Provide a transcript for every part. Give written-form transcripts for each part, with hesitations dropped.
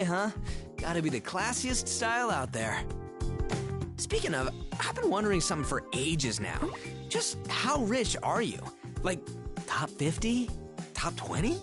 Huh? Gotta be the classiest style out there. Speaking of, I've been wondering something for ages now. Just how rich are you? Like, top 50? Top 20?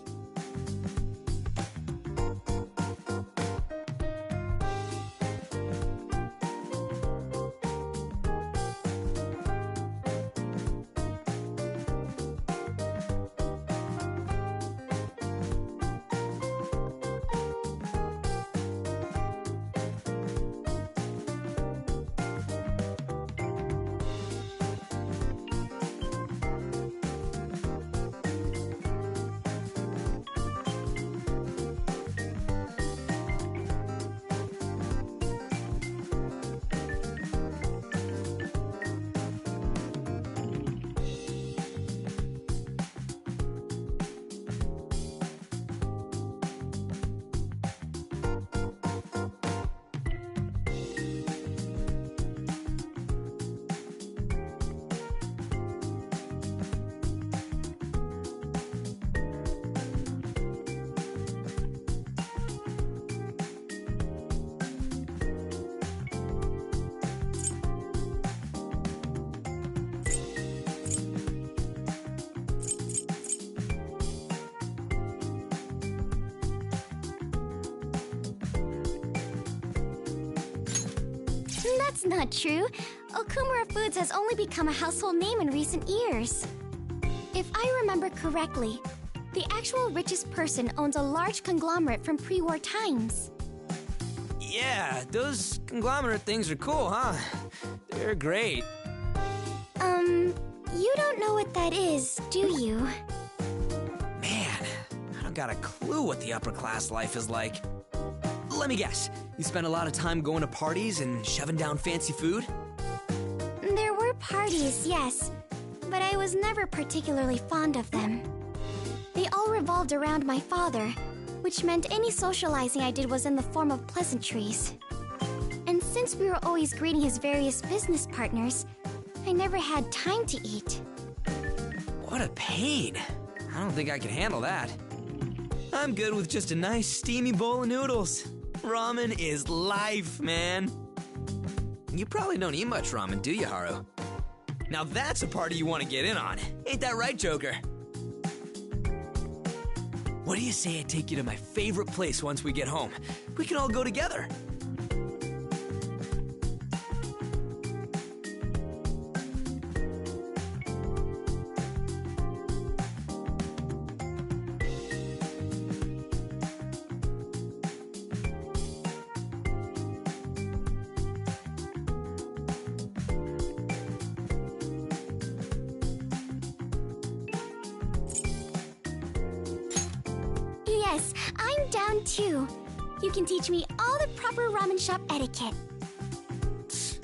That's not true. Okumura Foods has only become a household name in recent years. If I remember correctly, the actual richest person owns a large conglomerate from pre-war times. Yeah, those conglomerate things are cool, huh? They're great. You don't know what that is, do you? Man, I don't got a clue what the upper class life is like. Let me guess, you spend a lot of time going to parties and shoving down fancy food? There were parties, yes, but I was never particularly fond of them. They all revolved around my father, which meant any socializing I did was in the form of pleasantries. And since we were always greeting his various business partners, I never had time to eat. What a pain. I don't think I can handle that. I'm good with just a nice steamy bowl of noodles. Ramen is life, man. You probably don't eat much ramen, do you, Haru? Now that's a party you want to get in on. Ain't that right, Joker? What do you say I take you to my favorite place once we get home? We can all go together. Yes, I'm down too. You can teach me all the proper ramen shop etiquette.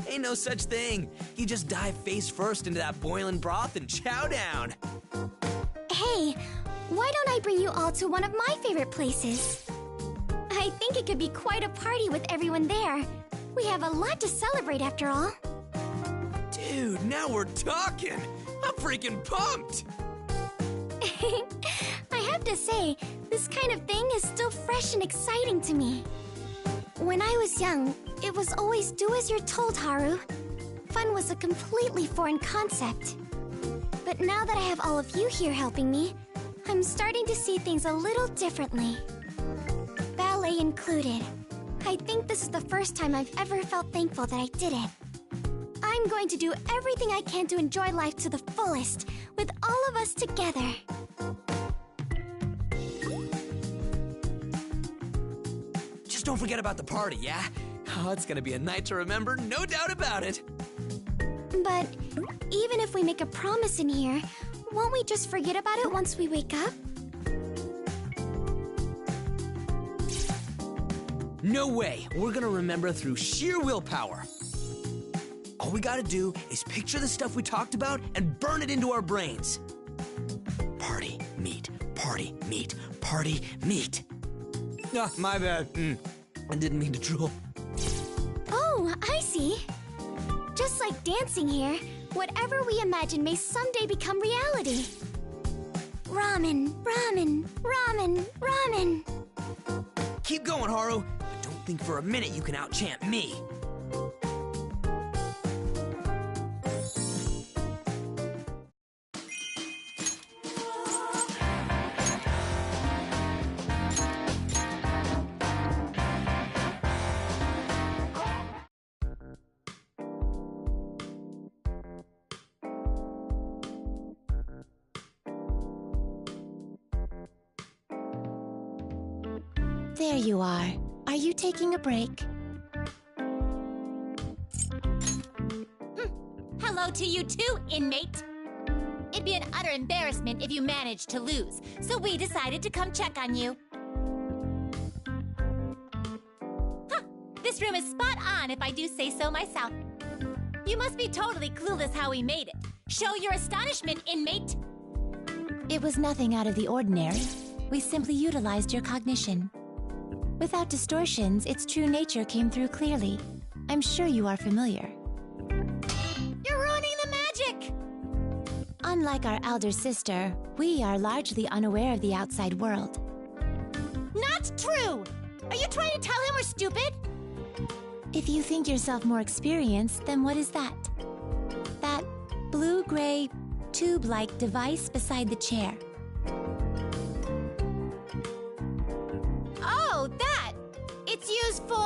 Ain't no such thing. You just dive face first into that boiling broth and chow down. Hey, why don't I bring you all to one of my favorite places? I think it could be quite a party with everyone there. We have a lot to celebrate after all. Dude, now we're talking. I'm freaking pumped. I have to say, this kind of thing is still fresh and exciting to me. When I was young, it was always do as you're told, Haru. Fun was a completely foreign concept. But now that I have all of you here helping me, I'm starting to see things a little differently. Ballet included. I think this is the first time I've ever felt thankful that I did it. I'm going to do everything I can to enjoy life to the fullest, with all of us together. Just don't forget about the party, yeah? Oh, it's gonna be a night to remember, no doubt about it. But even if we make a promise in here, won't we just forget about it once we wake up? No way. We're gonna remember through sheer willpower. All we gotta do is picture the stuff we talked about and burn it into our brains. Party, meet, party, meet, party, meet. Ah, my bad. I didn't mean to drool. Oh, I see. Just like dancing here, whatever we imagine may someday become reality. Ramen, ramen, ramen, ramen. Keep going, Haru. think for a minute you can out-chant me. There you are. Are you taking a break? Hello to you too, inmate. It'd be an utter embarrassment if you managed to lose, so we decided to come check on you. Huh, this room is spot on if I do say so myself. You must be totally clueless how we made it. Show your astonishment, inmate. It was nothing out of the ordinary. We simply utilized your cognition. Without distortions, its true nature came through clearly. I'm sure you are familiar. You're ruining the magic! Unlike our elder sister, we are largely unaware of the outside world. Not true! Are you trying to tell him we're stupid? If you think yourself more experienced, then what is that? That blue-gray, tube-like device beside the chair. Oh, that! It's used for...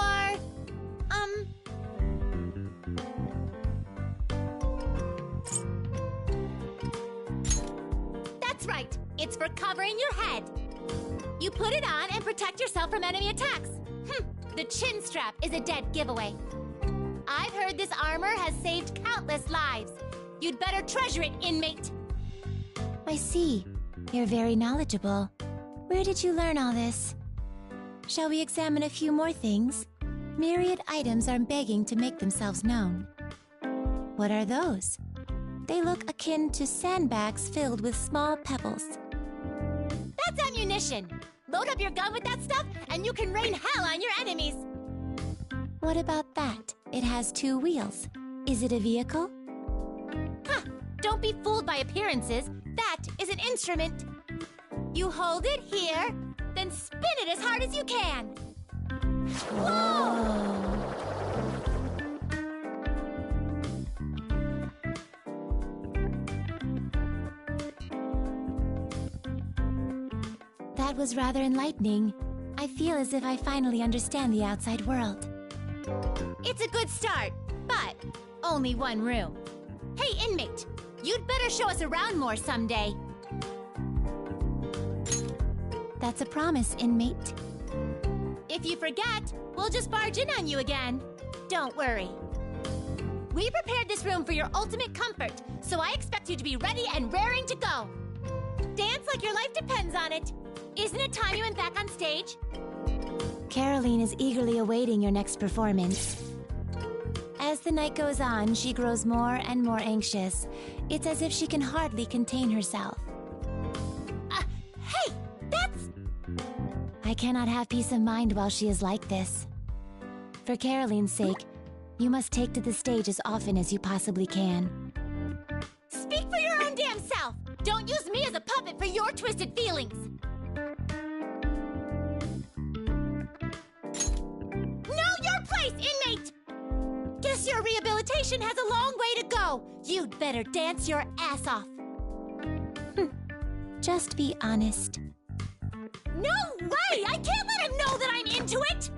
That's right! It's for covering your head. You put it on and protect yourself from enemy attacks. The chin strap is a dead giveaway. I've heard this armor has saved countless lives. You'd better treasure it, inmate. I see. You're very knowledgeable. Where did you learn all this? Shall we examine a few more things? Myriad items are begging to make themselves known. What are those? They look akin to sandbags filled with small pebbles. That's ammunition! Load up your gun with that stuff, and you can rain hell on your enemies! What about that? It has 2 wheels. Is it a vehicle? Huh! Don't be fooled by appearances. That is an instrument. You hold it here, then spin it as hard as you can. Whoa! That was rather enlightening. I feel as if I finally understand the outside world. It's a good start, but only one room. Hey, inmate, you'd better show us around more someday. That's a promise, inmate. If you forget, we'll just barge in on you again. Don't worry. We prepared this room for your ultimate comfort, so I expect you to be ready and raring to go. Dance like your life depends on it. Isn't it time you went back on stage? Caroline is eagerly awaiting your next performance. As the night goes on, she grows more and more anxious. It's as if she can hardly contain herself. Hey, that's... I cannot have peace of mind while she is like this. For Caroline's sake, you must take to the stage as often as you possibly can. Speak for your own damn self! Don't use me as a puppet for your twisted feelings! Know your place, inmate! Guess your rehabilitation has a long way to go. You'd better dance your ass off. Just be honest. No way! I can't let him know that I'm into it!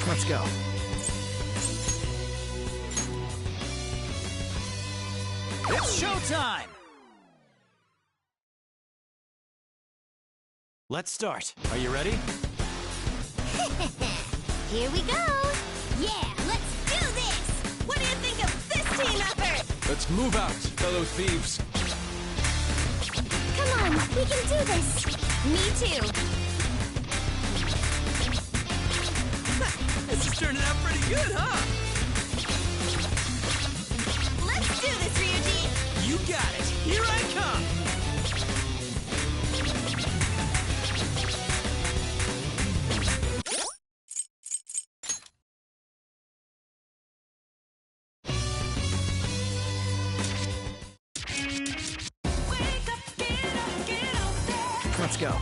Let's go. It's showtime! Let's start. Are you ready? Here we go! Yeah, let's do this! Move out, fellow thieves. Come on, we can do this. Me too. This is turning out pretty good, huh? Let's do this, Ryuji. You got it. Here I come. Let's go.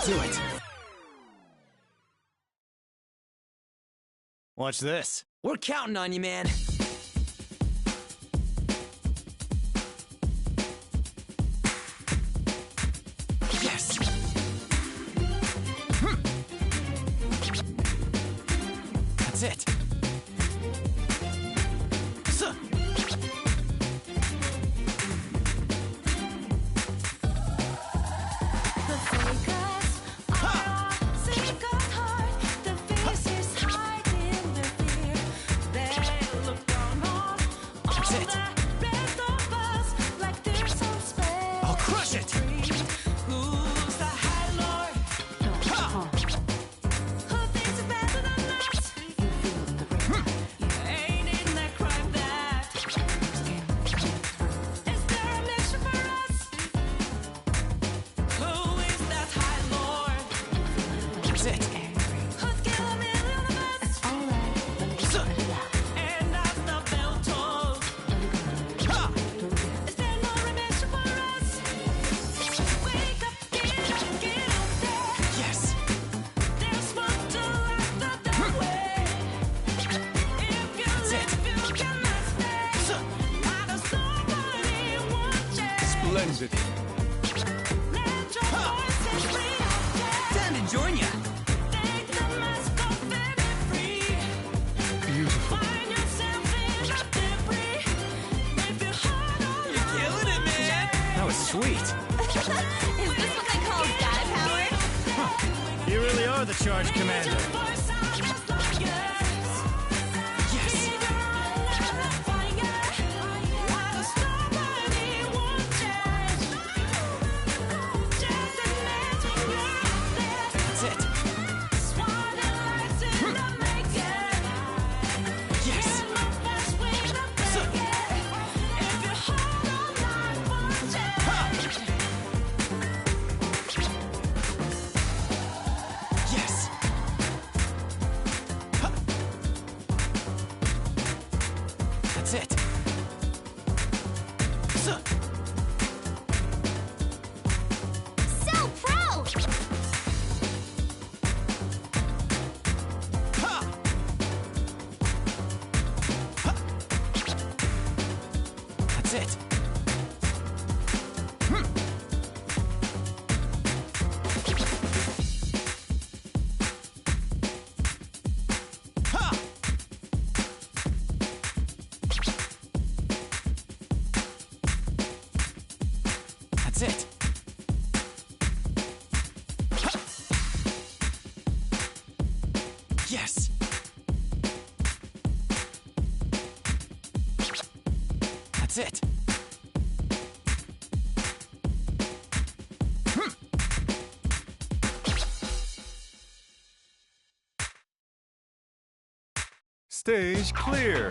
Do it. Watch this. We're counting on you, man. Yes. That's it. So. Splendid. Time to join ya. Beautiful. You're killing it, man. That was sweet. Is this what they call guy power? You really are the charge commander. That's it. So pro! That's it. That's it. Yes. That's it. Stage clear.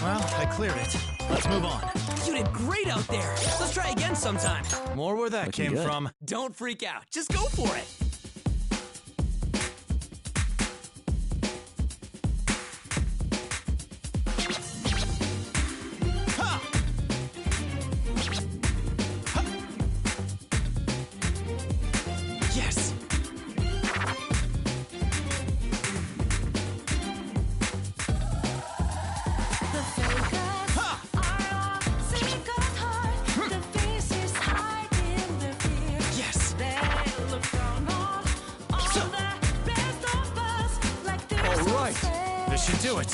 Well, I cleared it. Let's move on. You did great out there. Let's try again sometime. More where that Looking came good. from. Don't freak out. Just go for it. Ha! Ha! Yes. Yes. All right. This should do it.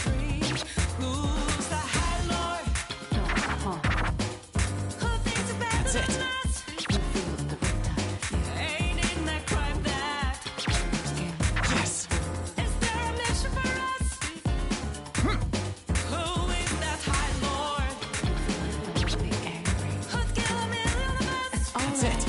That's it. Yes. That's it.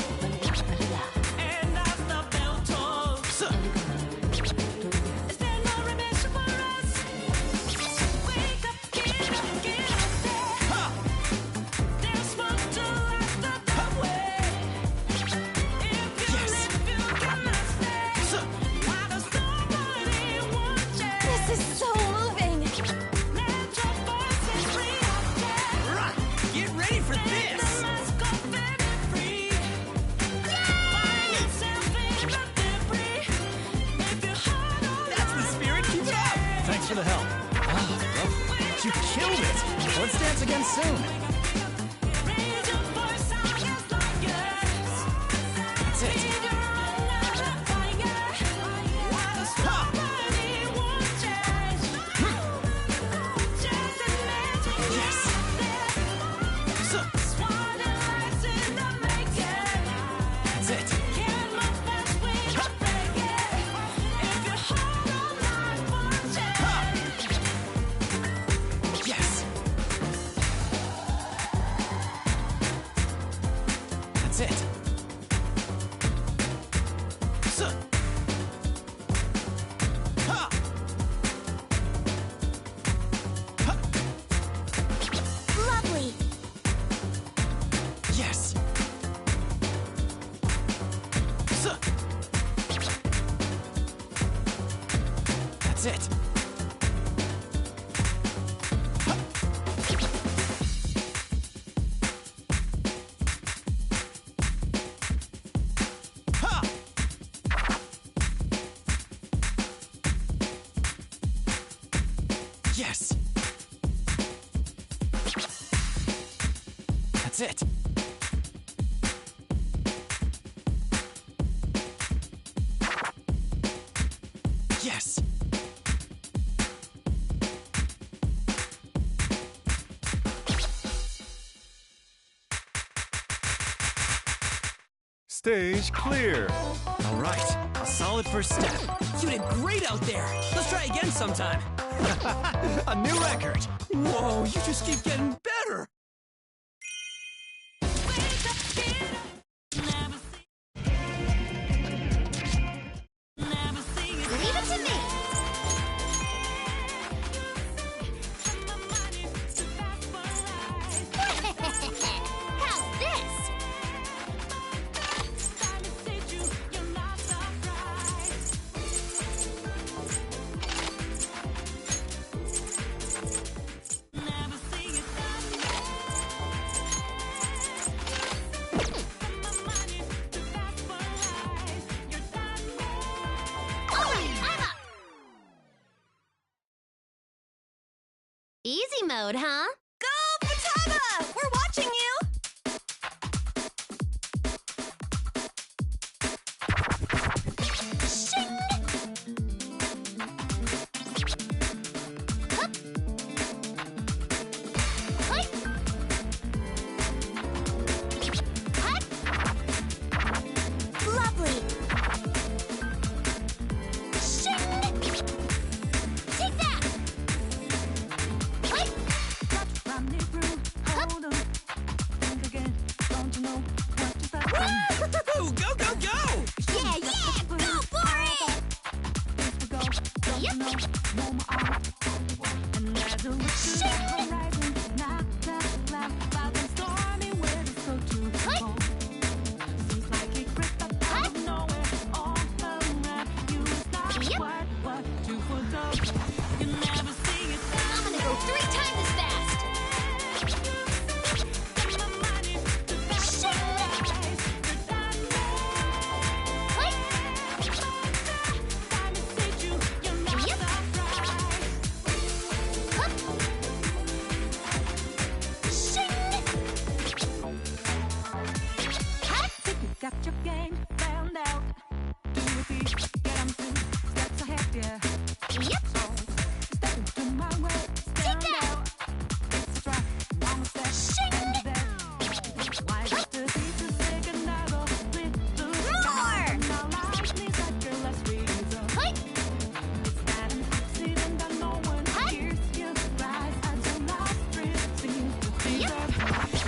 This is so moving. Right. Get ready for this. That's the spirit. Keep it up. Thanks for the help. You killed it. Let's dance again soon. That's it. That's it. Yes. That's it. Ha! Lovely. Yes. That's it. Ha! Yes. That's it. Yes. Stage clear. All right. A solid first step. You did great out there. Let's try again sometime. A new record. Whoa, you just keep getting better. Leave it to me. How's this? Easy mode, huh? Go, Futaba! We're watching you! Shing! Hup! Hoi! Hut! Lovely! Shing! Take that! Hoi!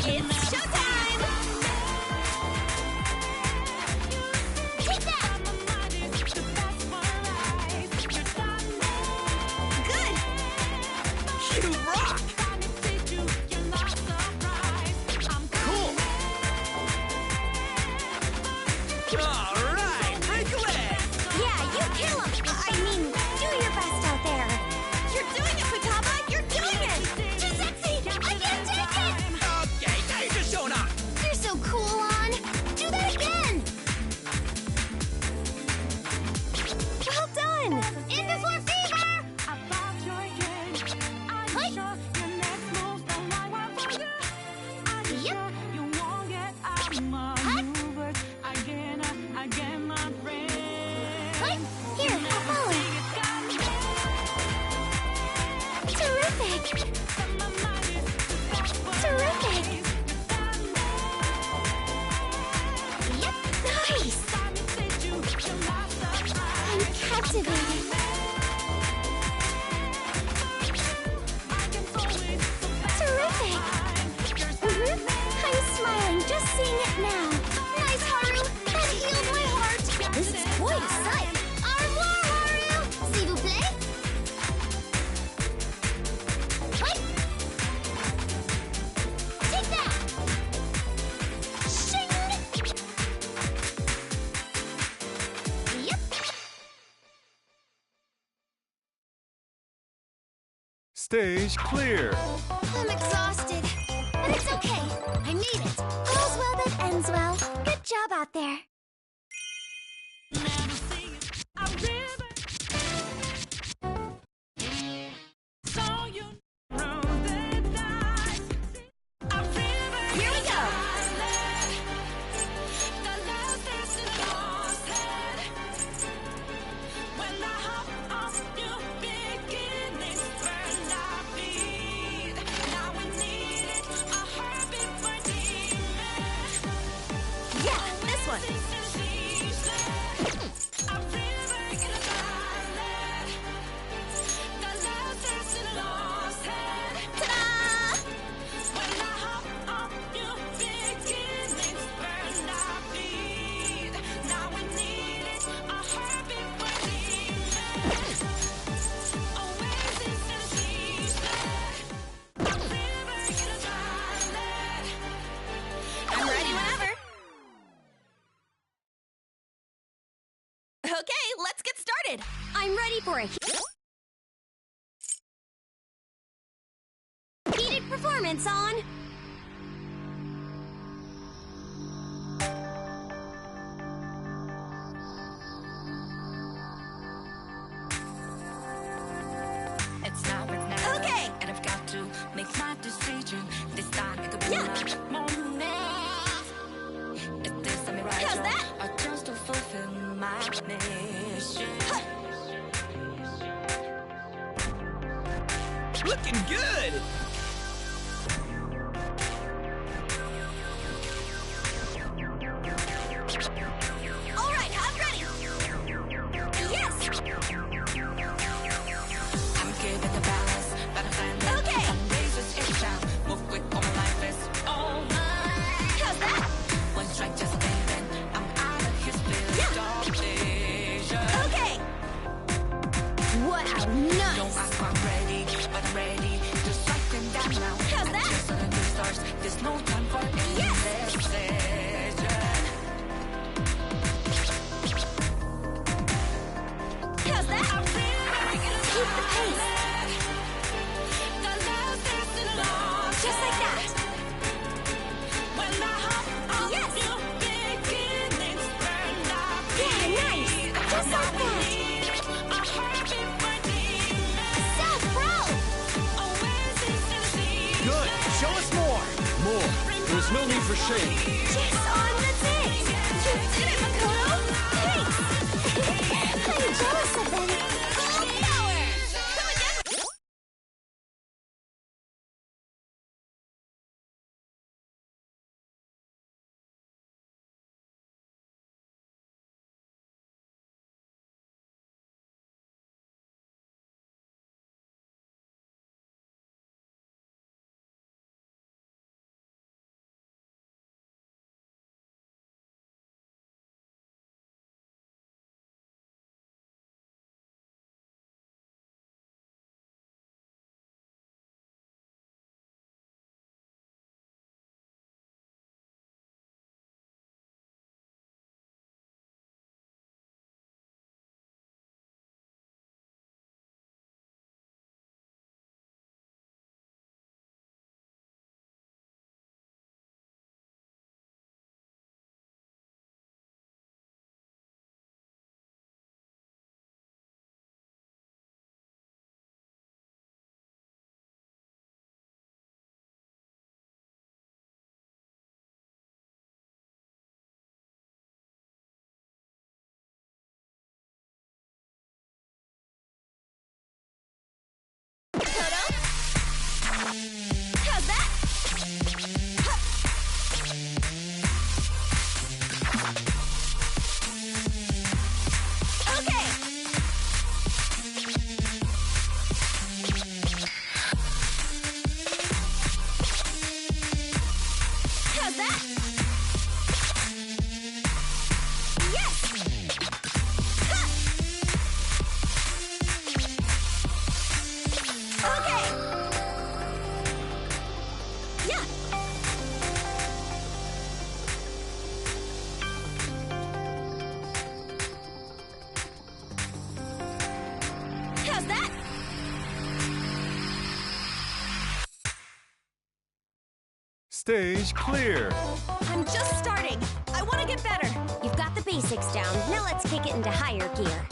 It's showtime! Take that! You rock! Cool. All right, break away! Yeah, you kill him! I mean, do your best out there. You're doing it, Futaba! You're doing it! Too sexy! I can't take it! Okay, now you're just showing off. You're so cool, on! Do that again! Well done! In before fever! Yep. What? Here, I'll follow. Terrific! Terrific! Yep, nice! I'm captivated. Terrific! I'm smiling just seeing it now. Nice, Haru! That healed my heart! This is quite a sight! Au revoir, Haru! S'il vous plaît? What? Take that! Shing! Yep. Stage clear. I'm exhausted. But it's okay. I made it. All's well that ends well. Good job out there. Here we go! Yeah, this one! Ta-da! I'm ready whenever. Okay, let's get started. I'm ready for a heated performance on. It's now. Okay. And I've got to make my decision. This time it could be Yeah. my moment. Is this a mirage How's that? or just to fulfill my mission? Looking good! All right, I'm ready. Yes. I'm giving the balance, but I'm finding Okay. some razors each time. Move quick, all my life is over. How's that? One strike just leaving. I'm out of his field Yeah. of vision. Okay. Wow, Don't nice. ask why I'm ready, but I'm ready to strike them down now. How's I'm that? just on the new stars. There's no time for Yes. indecision. How's that? Keep the pace. Just like that. Yes. Yeah, nice. Just like that. Self-pro. Good. Show us more. More. There's no need for shame. Just on the thing. You did it, Makoto. Thanks. I'm jealous of them. How's that? Yes! Ha! Okay! Yeah! How's that? Stage clear. I'm just starting. I want to get better. You've got the basics down. Now let's kick it into higher gear.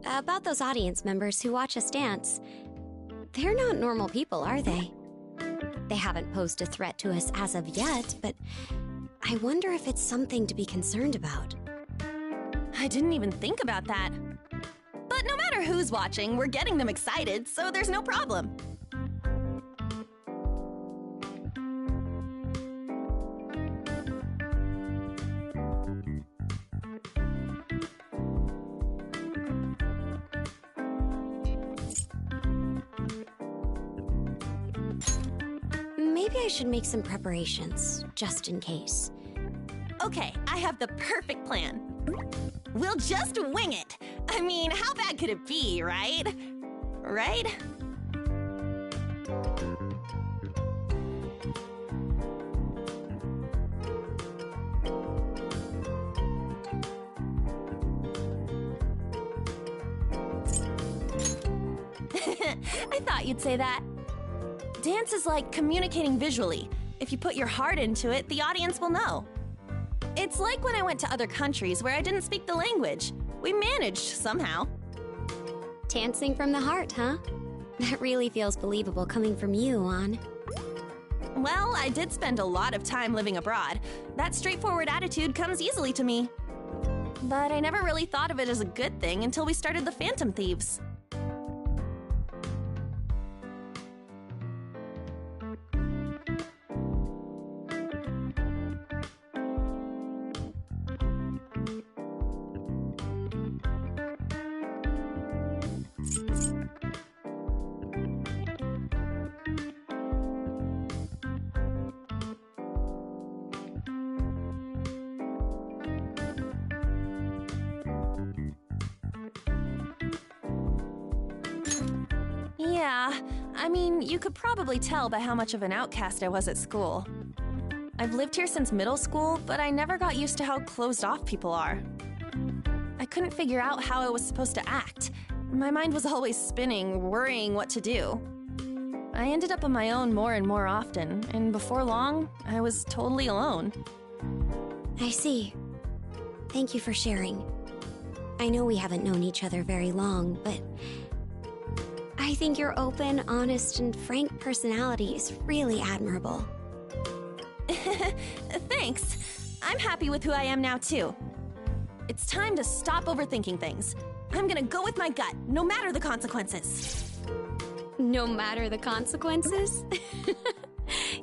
about those audience members who watch us dance. They're not normal people, are they? They haven't posed a threat to us as of yet, but I wonder if it's something to be concerned about. I didn't even think about that. But no matter who's watching, we're getting them excited, so there's no problem. Maybe I should make some preparations, just in case. Okay, I have the perfect plan. We'll just wing it. I mean, how bad could it be, right? Right? I thought you'd say that. Dance is like communicating visually. If you put your heart into it, the audience will know. It's like when I went to other countries where I didn't speak the language. We managed somehow. Dancing from the heart, huh? That really feels believable coming from you, An. Well, I did spend a lot of time living abroad. That straightforward attitude comes easily to me. But I never really thought of it as a good thing until we started the Phantom Thieves. Yeah, I mean, you could probably tell by how much of an outcast I was at school. I've lived here since middle school, but I never got used to how closed off people are. I couldn't figure out how I was supposed to act. My mind was always spinning, worrying what to do. I ended up on my own more and more often, and before long, I was totally alone. I see. Thank you for sharing. I know we haven't known each other very long, but I think your open, honest, and frank personality is really admirable. Thanks. I'm happy with who I am now, too. It's time to stop overthinking things. I'm gonna go with my gut, no matter the consequences. No matter the consequences?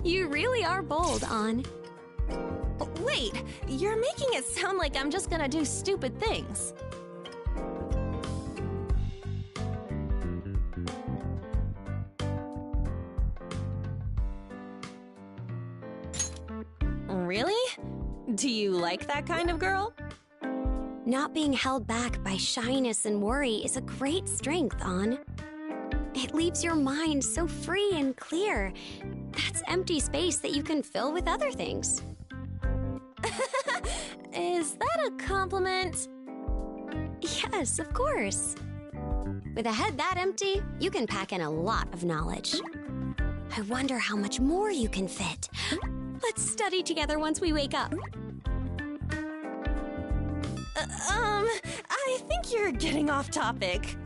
You really are bold, An. Wait, you're making it sound like I'm just gonna do stupid things. Really? Do you like that kind of girl? Not being held back by shyness and worry is a great strength, An. It leaves your mind so free and clear. That's empty space that you can fill with other things. Is that a compliment? Yes, of course. With a head that empty, you can pack in a lot of knowledge. I wonder how much more you can fit. Let's study together once we wake up. I think you're getting off topic.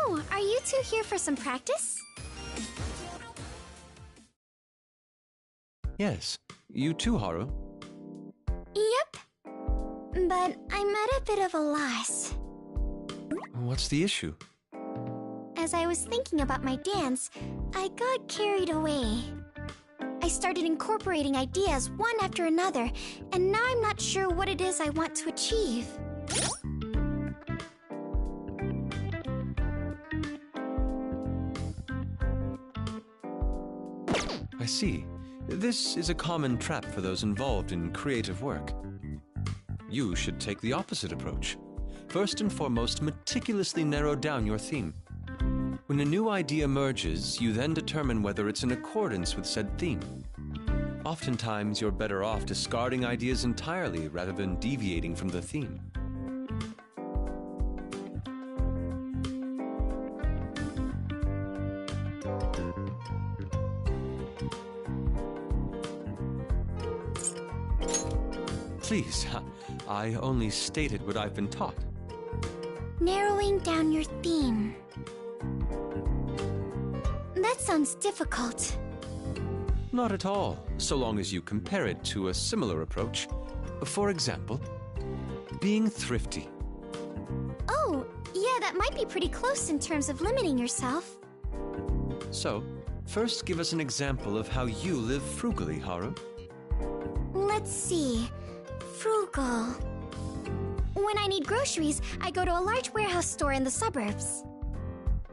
Oh, are you two here for some practice? Yes. You too, Haru. Yep. But I'm at a bit of a loss. What's the issue? As I was thinking about my dance, I got carried away. I started incorporating ideas one after another, and now I'm not sure what it is I want to achieve. I see. This is a common trap for those involved in creative work. You should take the opposite approach. First and foremost, meticulously narrow down your theme. When a new idea emerges, you then determine whether it's in accordance with said theme. Oftentimes, you're better off discarding ideas entirely rather than deviating from the theme. Please, I only stated what I've been taught. Narrowing down your theme. That sounds difficult. Not at all, so long as you compare it to a similar approach. For example, being thrifty. Oh, yeah, that might be pretty close in terms of limiting yourself. So, first give us an example of how you live frugally, Haru. Let's see. Frugal. When I need groceries, I go to a large warehouse store in the suburbs.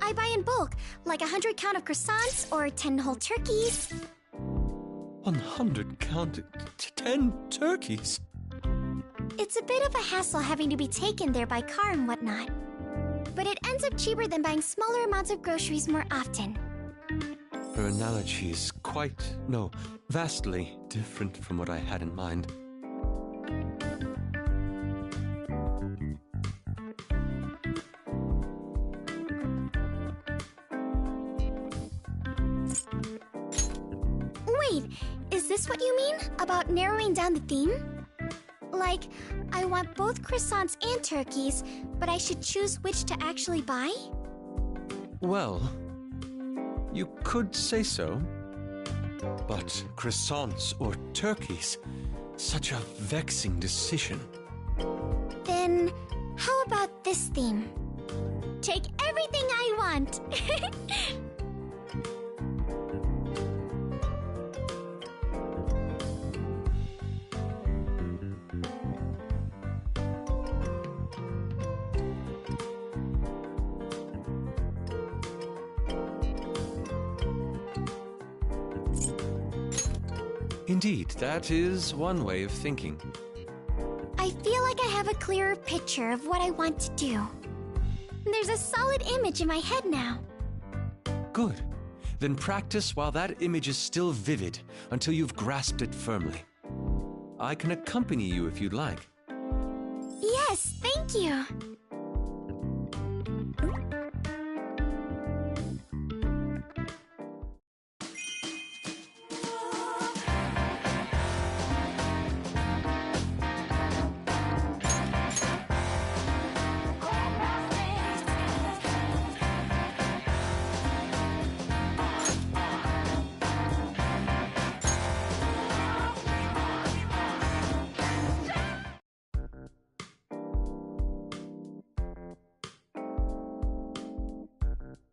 I buy in bulk, like 100 count of croissants or 10 whole turkeys. 100 count 10 turkeys? It's a bit of a hassle having to be taken there by car and whatnot. But it ends up cheaper than buying smaller amounts of groceries more often. Her analogy is vastly different from what I had in mind. Wait, is this what you mean about narrowing down the theme? Like, I want both croissants and turkeys, but I should choose which to actually buy? Well, you could say so. But croissants or turkeys? Such a vexing decision. Then, how about this theme? Take everything I want! Indeed, that is one way of thinking. I feel like I have a clearer picture of what I want to do. There's a solid image in my head now. Good. Then practice while that image is still vivid until you've grasped it firmly. I can accompany you if you'd like. Yes, thank you.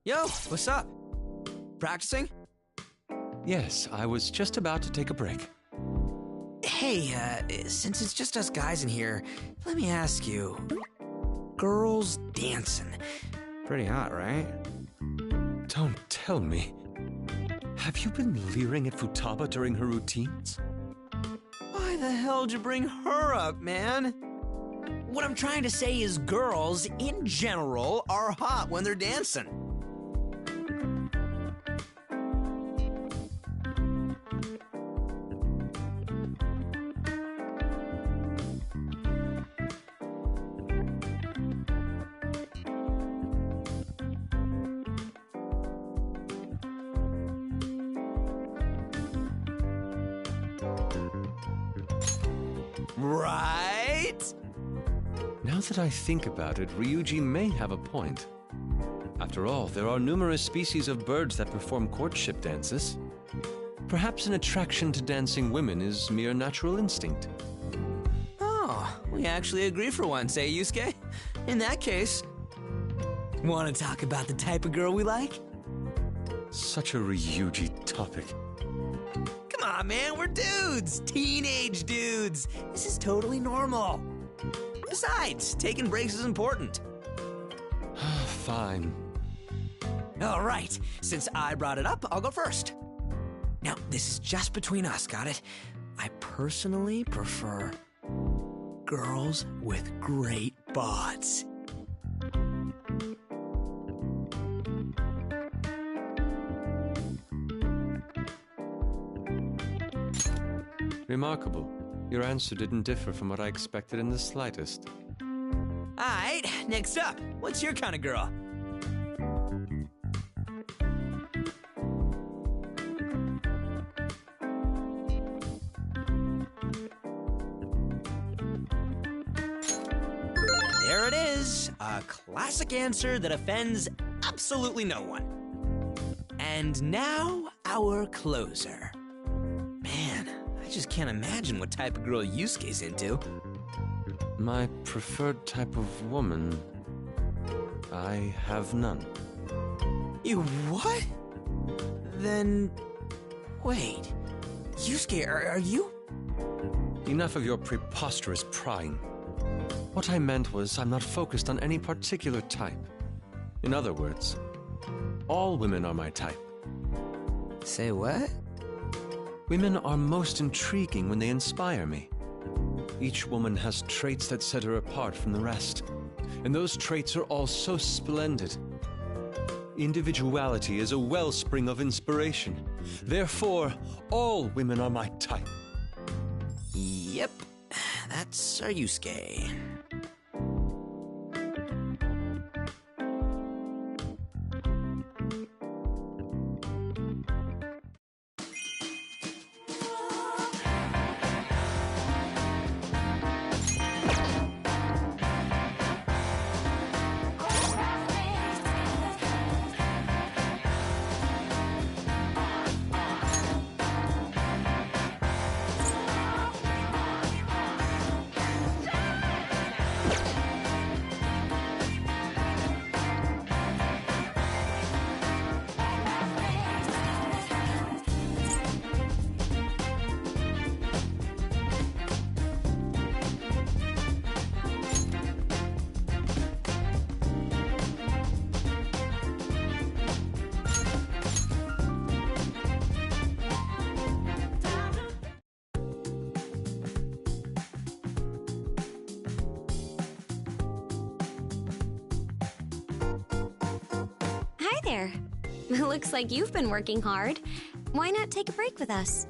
Yo, what's up? Practicing? Yes, I was just about to take a break. Hey, since it's just us guys in here, let me ask you. Girls dancing. Pretty hot, right? Don't tell me. Have you been leering at Futaba during her routines? Why the hell'd you bring her up, man? What I'm trying to say is girls, in general, are hot when they're dancing. Right? Now that I think about it, Ryuji may have a point. After all, there are numerous species of birds that perform courtship dances. Perhaps an attraction to dancing women is mere natural instinct. Oh, we actually agree for once, eh, Yusuke? In that case, Want to talk about the type of girl we like? Such a Ryuji topic. Come on, man, we're dudes! Teenage dudes! This is totally normal. Besides, taking breaks is important. Fine. All right, since I brought it up, I'll go first. Now, this is just between us, got it? I personally prefer girls with great bods. Remarkable. Your answer didn't differ from what I expected in the slightest. All right, next up, what's your kind of girl? There it is, a classic answer that offends absolutely no one. And now, our closer. Man, I just can't imagine what type of girl Yusuke's into. My preferred type of woman... I have none. You what? Then... wait. Yusuke, are you... Enough of your preposterous prying. What I meant was I'm not focused on any particular type. In other words, all women are my type. Say what? Women are most intriguing when they inspire me. Each woman has traits that set her apart from the rest, and those traits are all so splendid. Individuality is a wellspring of inspiration. Therefore, all women are my type. Yep, that's our Yusuke. Hi there. Looks like you've been working hard. Why not take a break with us?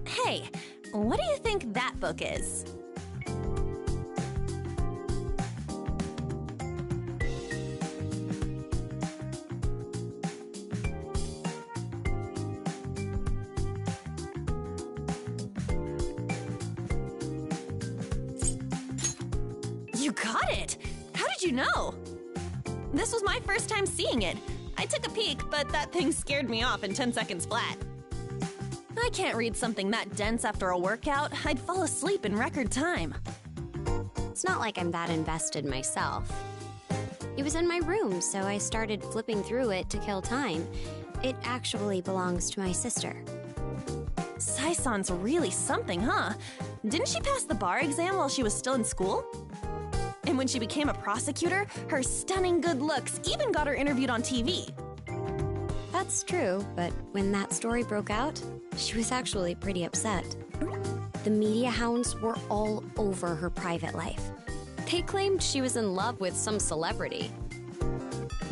Hey, what do you think that book is? You got it! How did you know? This was my first time seeing it. I took a peek, but that thing scared me off in 10 seconds flat. I can't read something that dense after a workout. I'd fall asleep in record time. It's not like I'm that invested myself. It was in my room, so I started flipping through it to kill time. It actually belongs to my sister. Sai-san's really something, huh? Didn't she pass the bar exam while she was still in school? And when she became a prosecutor, her stunning good looks even got her interviewed on TV. That's true, but when that story broke out, she was actually pretty upset. The media hounds were all over her private life. They claimed she was in love with some celebrity.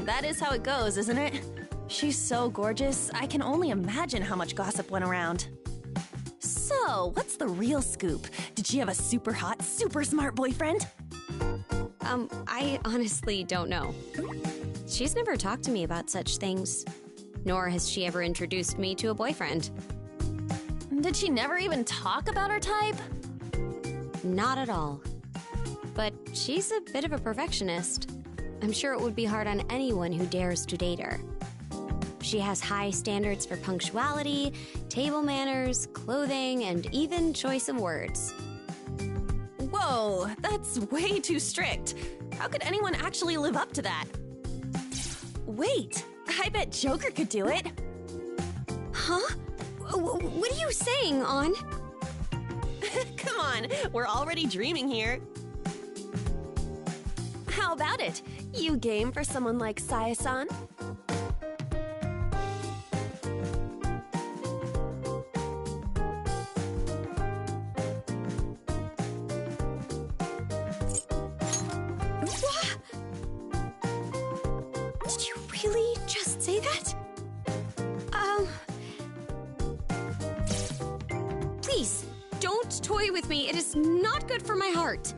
That is how it goes, isn't it? She's so gorgeous, I can only imagine how much gossip went around. So, what's the real scoop? Did she have a super hot, super smart boyfriend? I honestly don't know. She's never talked to me about such things, nor has she ever introduced me to a boyfriend. Did she never even talk about her type? Not at all. But she's a bit of a perfectionist. I'm sure it would be hard on anyone who dares to date her. She has high standards for punctuality, table manners, clothing, and even choice of words. Whoa, that's way too strict. How could anyone actually live up to that? Wait, I bet Joker could do it. Huh? What are you saying, On? Come on, we're already dreaming here. How about it? You game for someone like Saya-san? Did you really just say that? Please, don't toy with me. It is not good for my heart.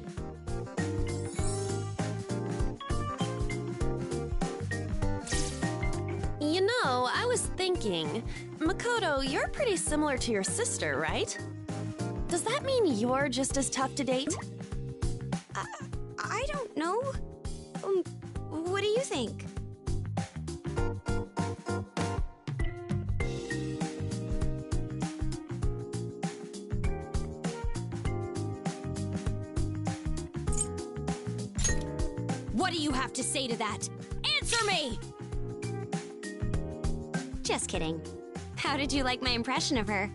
You know, I was thinking, Makoto, you're pretty similar to your sister, right? Does that mean you're just as tough to date? I don't know. What do you think? What do you have to say to that? Answer me! Just kidding. How did you like my impression of her?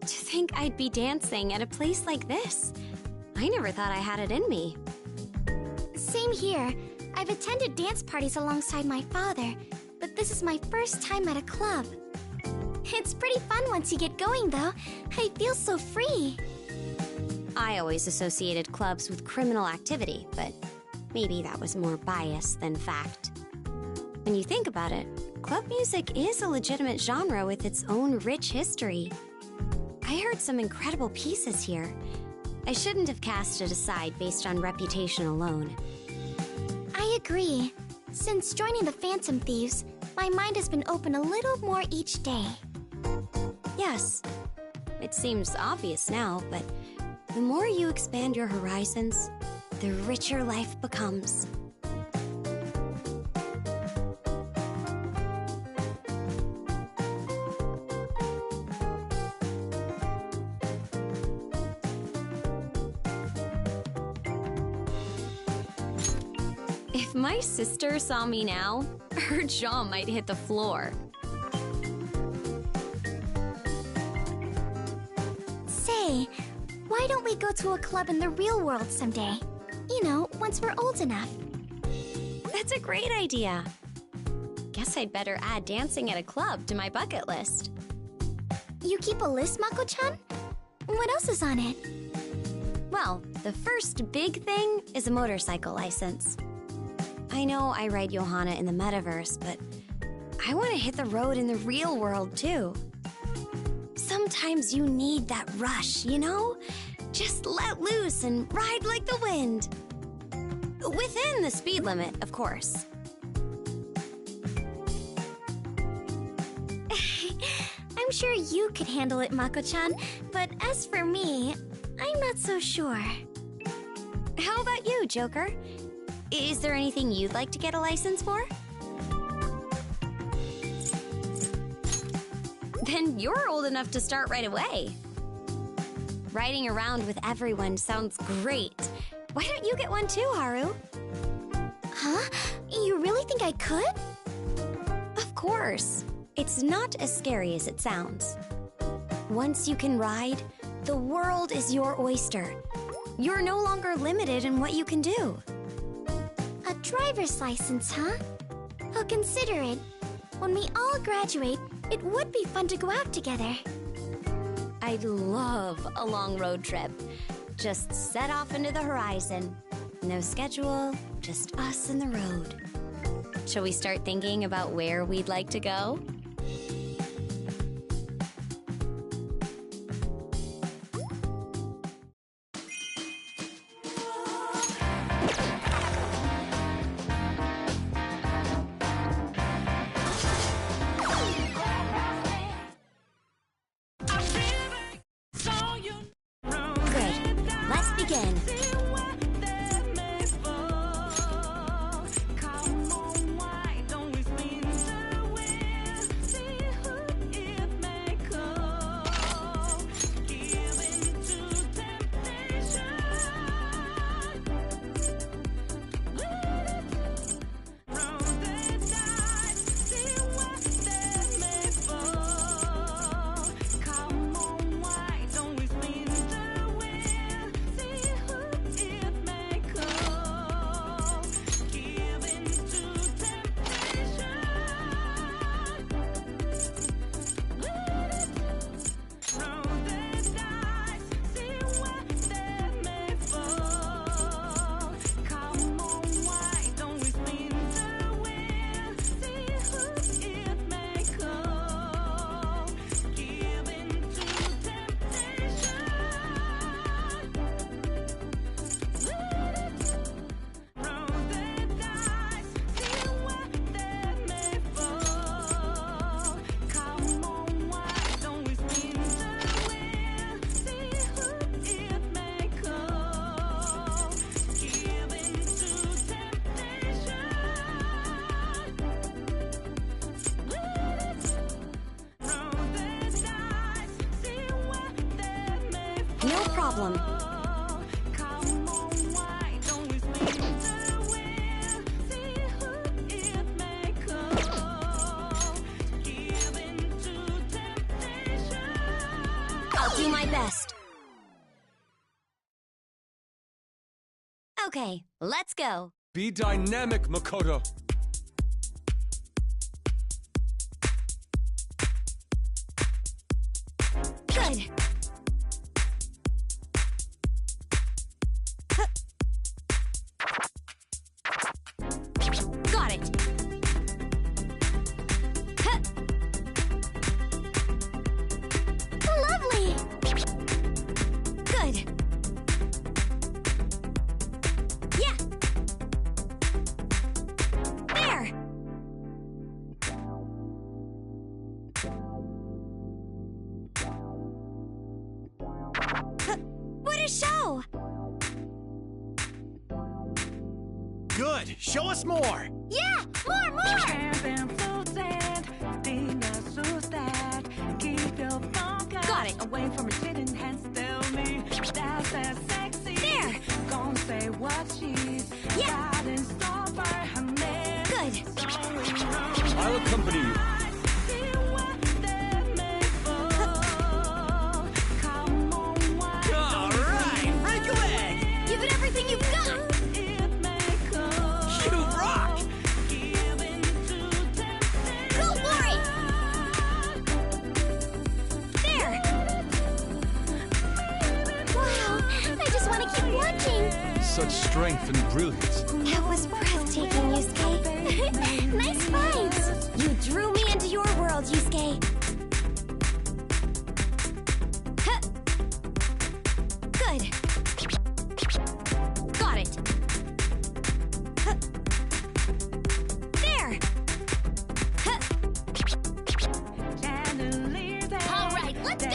To think I'd be dancing at a place like this. I never thought I had it in me. Same here. I've attended dance parties alongside my father, but this is my first time at a club. It's pretty fun once you get going, though. I feel so free. I always associated clubs with criminal activity, but maybe that was more bias than fact. When you think about it, club music is a legitimate genre with its own rich history. I heard some incredible pieces here. I shouldn't have cast it aside based on reputation alone. I agree. Since joining the Phantom Thieves, my mind has been open a little more each day. Yes, it seems obvious now, but the more you expand your horizons, the richer life becomes. If my sister saw me now, her jaw might hit the floor. Say, why don't we go to a club in the real world someday? You know, once we're old enough. That's a great idea. Guess I'd better add dancing at a club to my bucket list. You keep a list, Mako-chan? What else is on it? Well, the first big thing is a motorcycle license. I know I ride Johanna in the metaverse, but I want to hit the road in the real world too. Sometimes you need that rush, you know? Just let loose and ride like the wind. Within the speed limit, of course. I'm sure you could handle it, Mako-chan, but as for me, I'm not so sure. How about you, Joker? Is there anything you'd like to get a license for? Then you're old enough to start right away. Riding around with everyone sounds great. Why don't you get one too, Haru? Huh? You really think I could? Of course. It's not as scary as it sounds. Once you can ride, the world is your oyster. You're no longer limited in what you can do. A driver's license, huh? I'll consider it. When we all graduate, It would be fun to go out together. I'd love a long road trip. Just set off into the horizon. No schedule, just us and the road. Shall we start thinking about where we'd like to go? Good. Let's begin. No problem. I'll do my best. Okay, let's go. Be dynamic, Makoto. Good. Got it. Lovely! Good. Yeah. There. What a show! Good. Show us more. Yeah! More! Got it. Away from her hidden hands, tell me that's that sexy. There. Gonna say what she's Yeah. got in store for her man. Good. I'll accompany you. All right, break a leg. Give it everything you've got! You rock. Go for it! There. Wow! I just want to keep watching! Such strength and brilliance. That was breathtaking, Yusuke. Nice fights! You drew me into your world, Yusuke. Huh. Good. Got it. Huh. There. Huh. All right, let's go!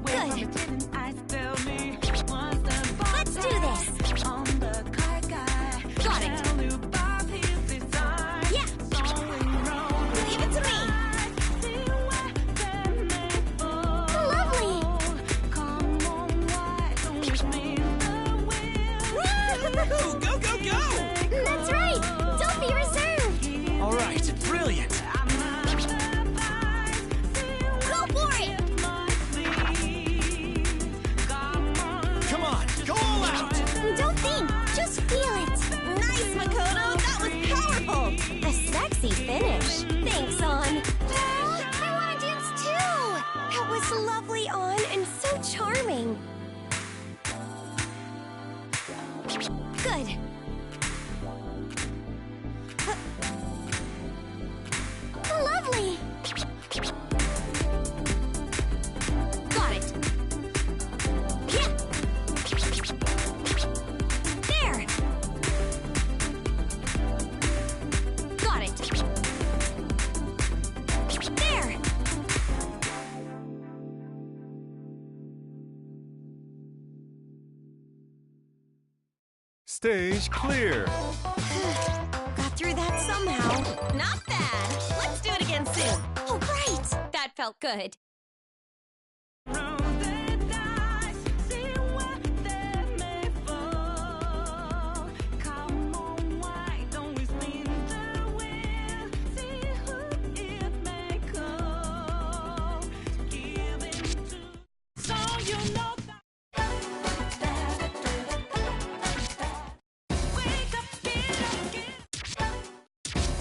Good. Let's charming. Good. Lovely! Got it. Yeah. There. Got it. There. Stage clear. Got through that somehow. Not bad. Let's do it again soon. Oh, right. That felt good.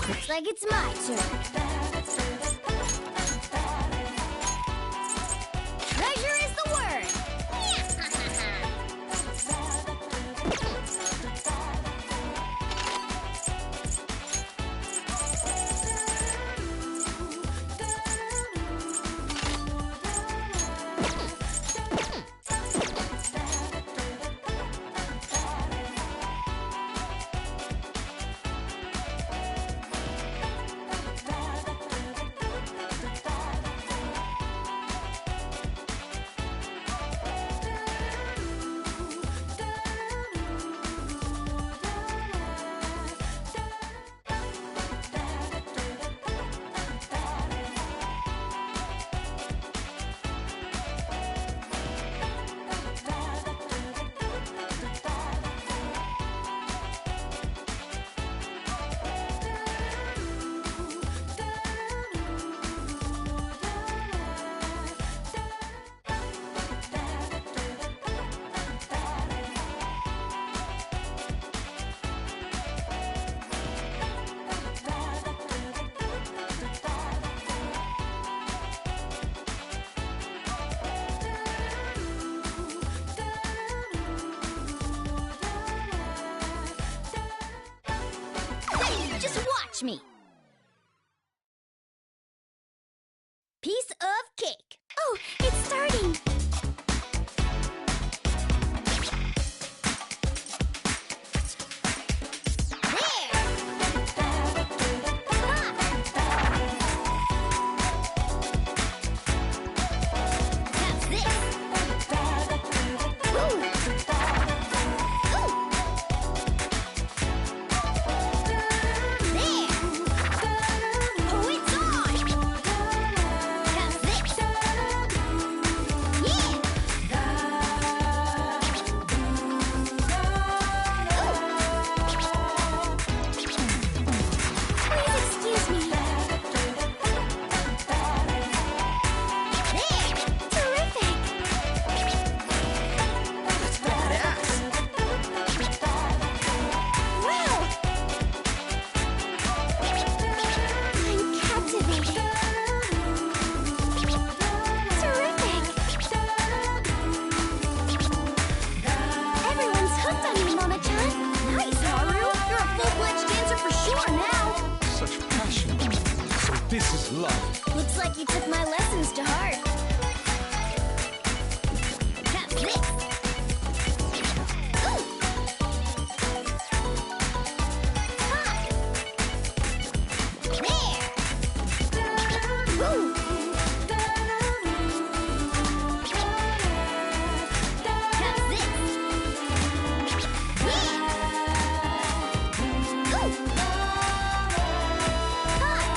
Looks like it's my turn. Treasure is the word! Just watch me. Piece of cake. Oh, it's starting. This is love. Looks like you took my lessons to heart. Have this. Ooh. Hi. There. Ooh. Have this. Yeah. Ooh. Hi.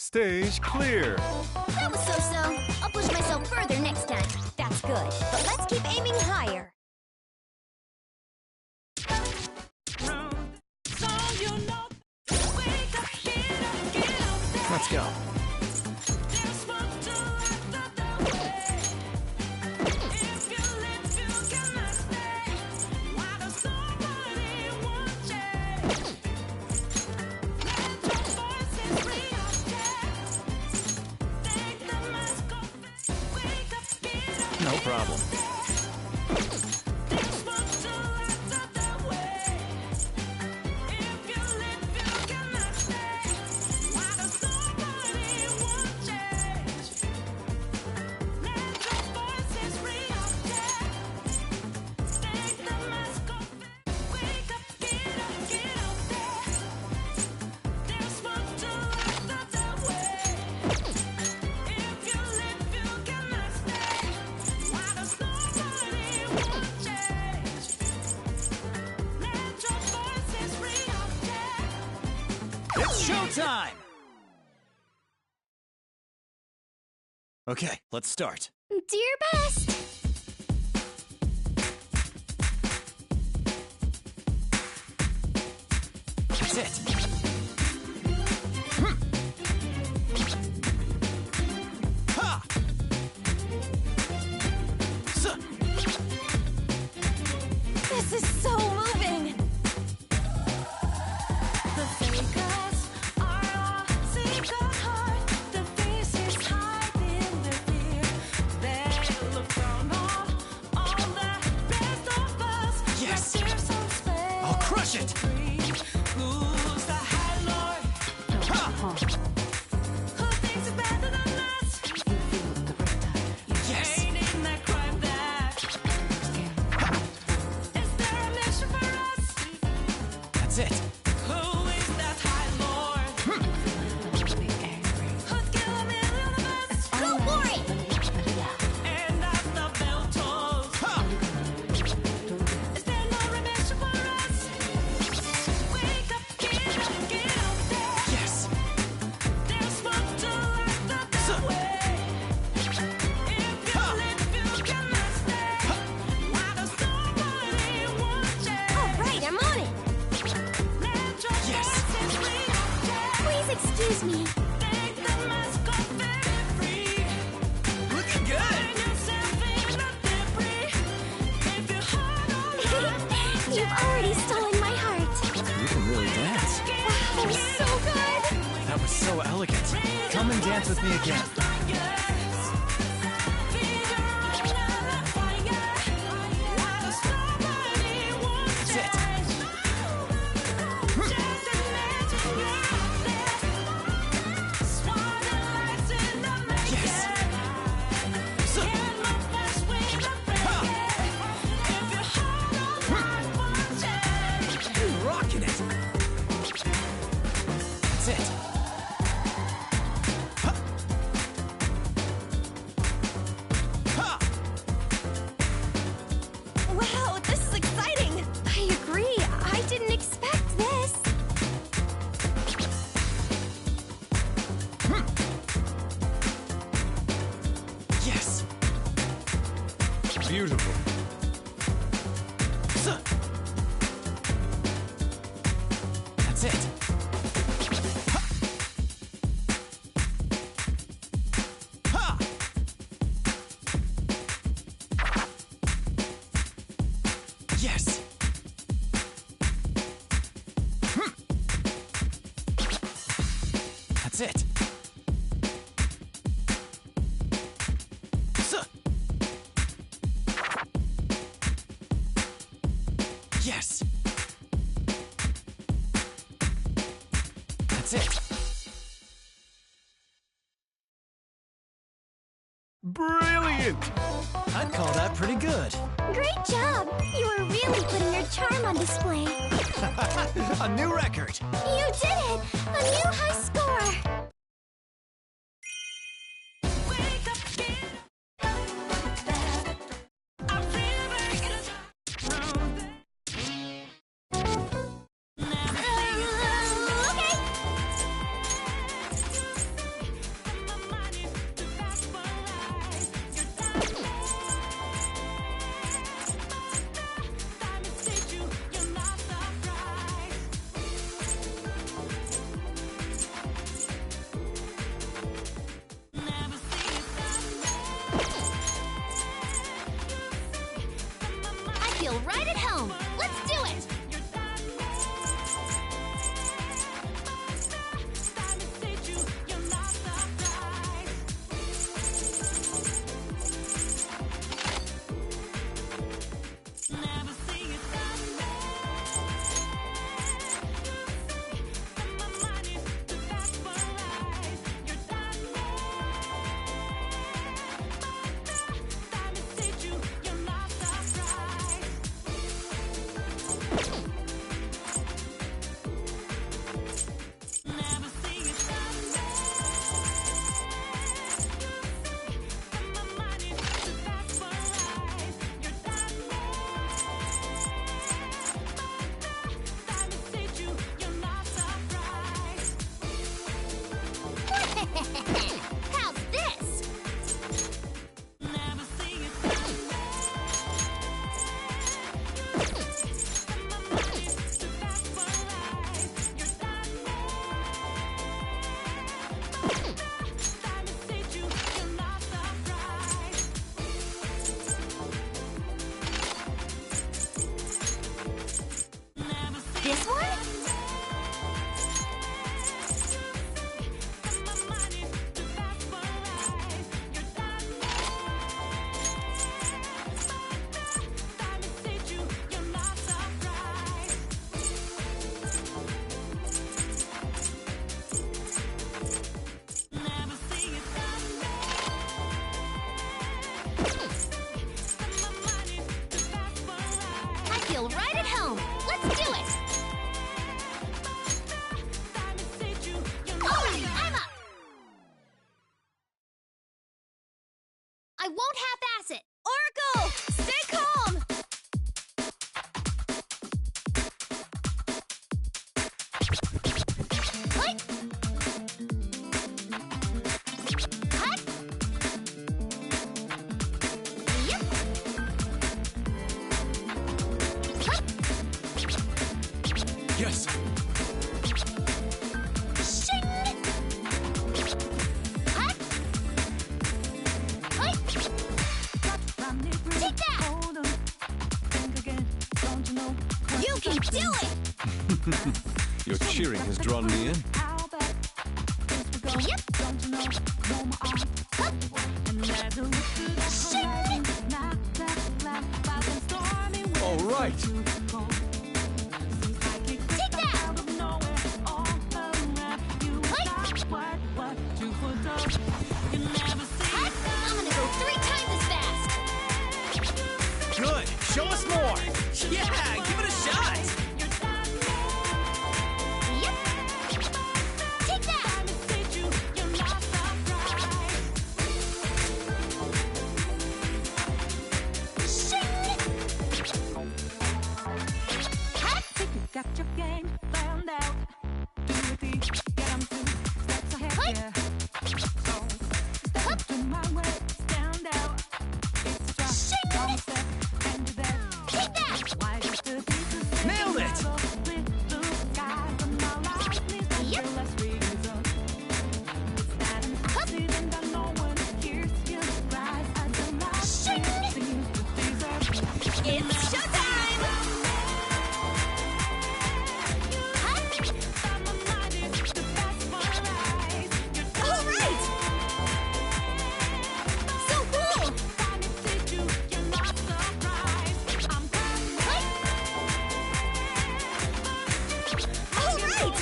Stage clear. That was so-so. I'll push myself further next time. That's good, but let's keep aiming higher. Let's go. No problem. It's showtime! Okay, let's start. Do your best. That's it. Ha! This is so moving! Yes! I'll crush it! Ha! Yes! That's it. Go for it! Ha! Yes! All right, I'm on it. Yes! Please excuse me. Looking good! You've already stolen my heart. You can really dance. That was so good. That was so elegant. Come and dance with me again. That's it. Yes! You're rocking it! That's it. Ha! Ha! Wow, this is exciting! I agree. I didn't expect this. Yes! Beautiful. That's it. Ha! Yes! That's it. Yes! That's it. Brilliant! I'd call that pretty good. Great job. You were really putting your charm on display. A new record. You did it! A new high score! I won't half-ass it. Oracle, stay calm! What? Hut? Yep. Hut. Yes. Shing! Hut. Hut. Take that! You can do it! Your cheering has drawn me in. Yep. Shing! All right. Take that! Hut. I'm gonna go 3 times as fast! Good. Show us more. Yeah, give it a shot! Yep. Take that! Shing! Hut. Got your game found out. Do it, get 'em 2 steps ahead. Hut. Yeah. Step to my way, stand out. It's a drop. Shing! Don't step and do that. Take that! Why just the pieces? Nailed it. With blue skies and my life needs to Yep. feel less reason. It's not an accident that no one hears you rise as the light Shing! seems to deserve. It's showtime! Hut. My mind is the best for eyes. All right! So cool! Time to teach you, you're not surprised. I'm Hut. All right!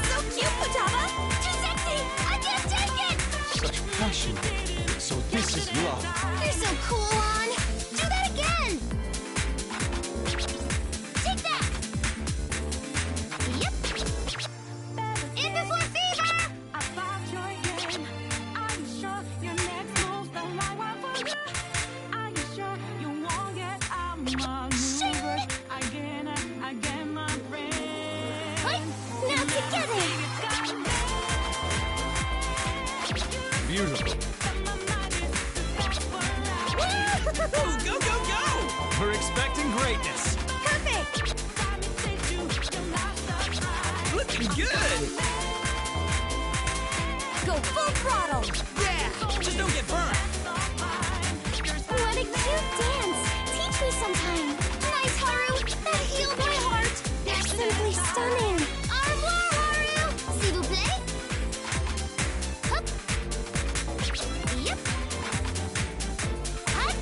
So cute, Futaba! Too sexy! I can't take it! Such passion. So this is love. You're so cool, On! Do that again! Take that! Yep! In before fever! I found your game. Are you sure your next move's the right one for you? Are you sure you won't get outmaneuvered again, my friend? Hut. Now together! Beautiful. Go, go, go! We're expecting greatness. Perfect! Looking good! Go full throttle! Yeah! Just don't get burned! What a cute dance! Teach me sometime. Nice, Haru. That healed my heart. They're simply stunning. Au revoir, Haru! S'il vous plaît? Hup. Yep. Hut.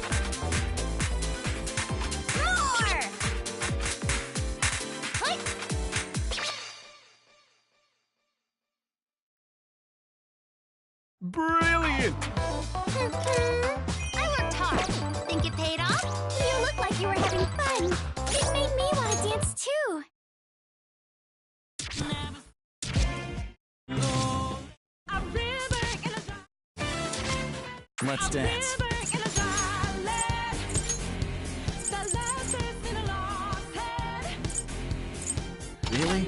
More! Hut. Brilliant. I worked hard. Think it paid off? You look like you were having fun. It made me want to dance too. Let's dance. Really?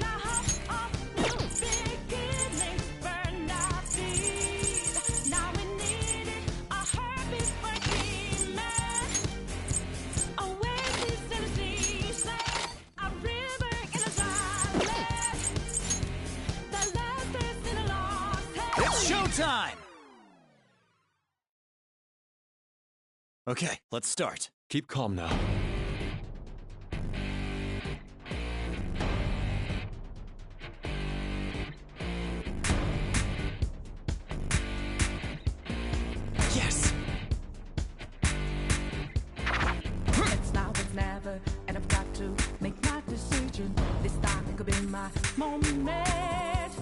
It's showtime! Okay, let's start. Keep calm now. Yes! It's now, it's never, and I've got to make my decision. This time it could be my moment.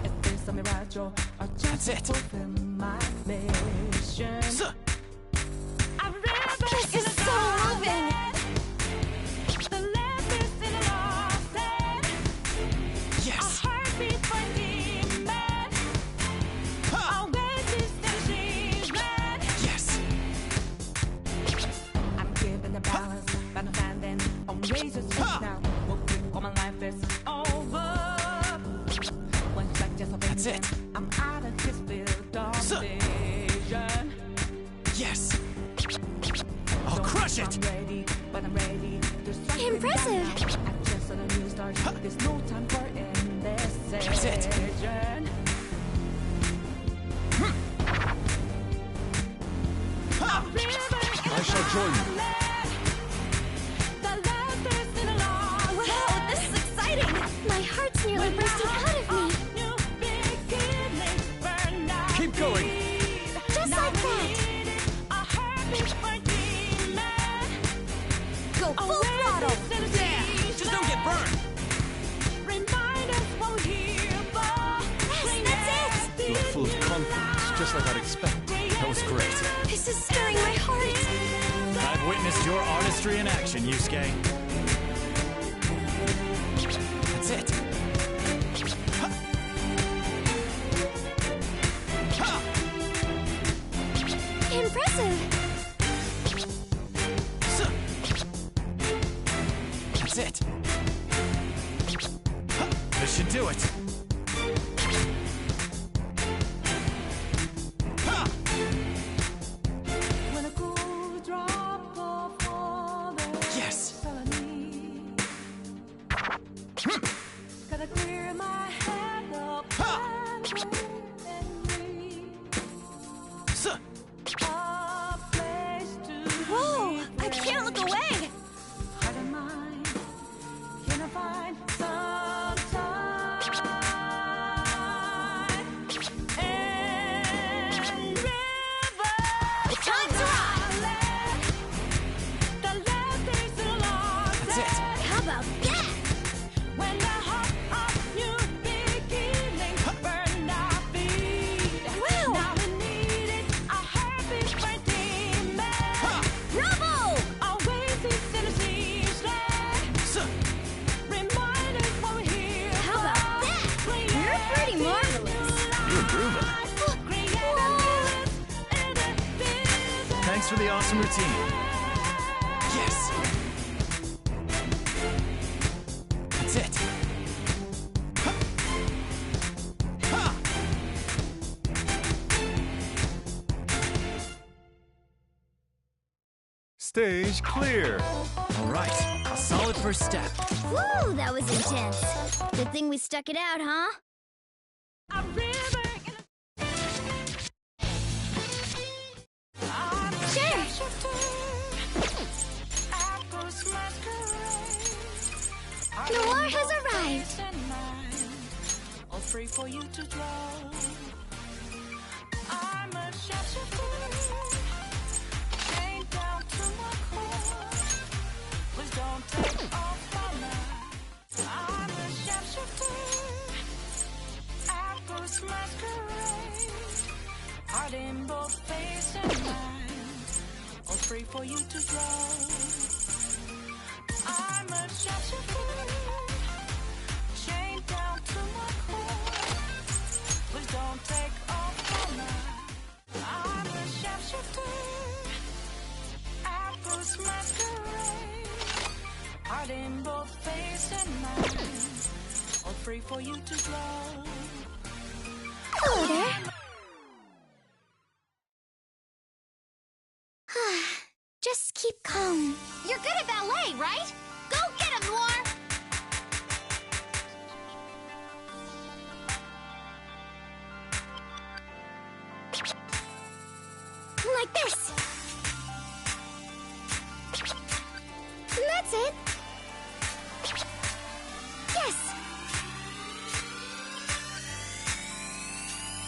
If there's a mirage or a chance That's it. to fulfill my mission. Suh. This is so moving. The last is in a lost end. Yes! A heartbeat for demon. Always is the That's it. I'm out of his field of vision. Yes. I'll crush it. I'm ready, but I'm ready. Impressive. I just saw the new start. There's no time for indecision. That's it. I shall join you. Wow, this is exciting. My heart's nearly bursting out of me. Keep going. Just like that. Go full throttle. Yeah, just don't get burned. Yes, that's it. You are full of confidence, just like I'd expect. That was great. This is stirring my heart. I've witnessed your artistry in action, Yusuke. That's it. Impressive. That's it. This should do it. When a cool drop of water Yes. fell on me, gotta clear my head up and breathe. A place to Whoa! I can't look away! heart and mind. Can I find some time and river? Time to rock! The last days so long. That's it. How about that? When the heart of new beginning burned our feet. Wow. Now we needed a heartbeat for demon. Bravo! Always is in the ceaseless. Remind us when we're here. How about that? You're pretty marvelous. You're grooving. Thanks for the awesome routine. Yes. That's it. Stage clear. All right, a solid first step. Woo, that was intense. Good thing we stuck it out, huh? A river in Sure. Noir has arrived. All free for you to draw. I'm a shapeshifter, chained down to my core. Please don't take off my life. I'm a shapeshifter, apples masquerade. Heart in both face and mind, all free for you to draw. I'm a shapeshifter, chained down to my core. Please don't take off my life. I'm a shapeshifter, apples masquerade. Heart in both face and mind, all free for you to glow. Hello there. Just keep calm. You're good at ballet, right? Go get him, Noir! Like this. That's it. Yes.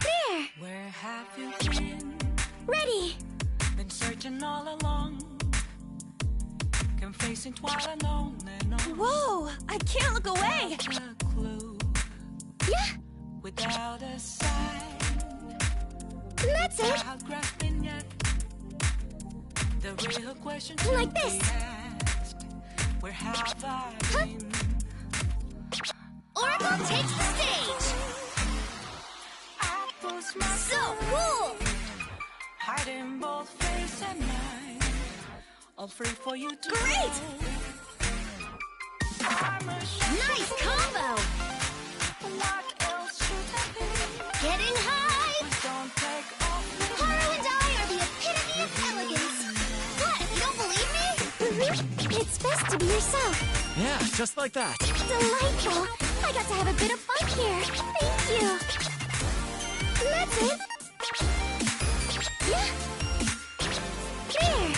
There. Where have you been? Ready. Been searching all along. Confessing twice alone and on. Whoa! I can't look away! A clue Yeah. without a sign. That's it. Without grasping yet. The real question Like to this. be asked, where have I been? Oracle takes the stage! Apples my So cool! hiding both face and mind, all free for you to Great! know. I'm a Nice combo! What else should I be? It's best to be yourself. Yeah, just like that. Delightful! I got to have a bit of fun here. Thank you. That's it. Yeah. There.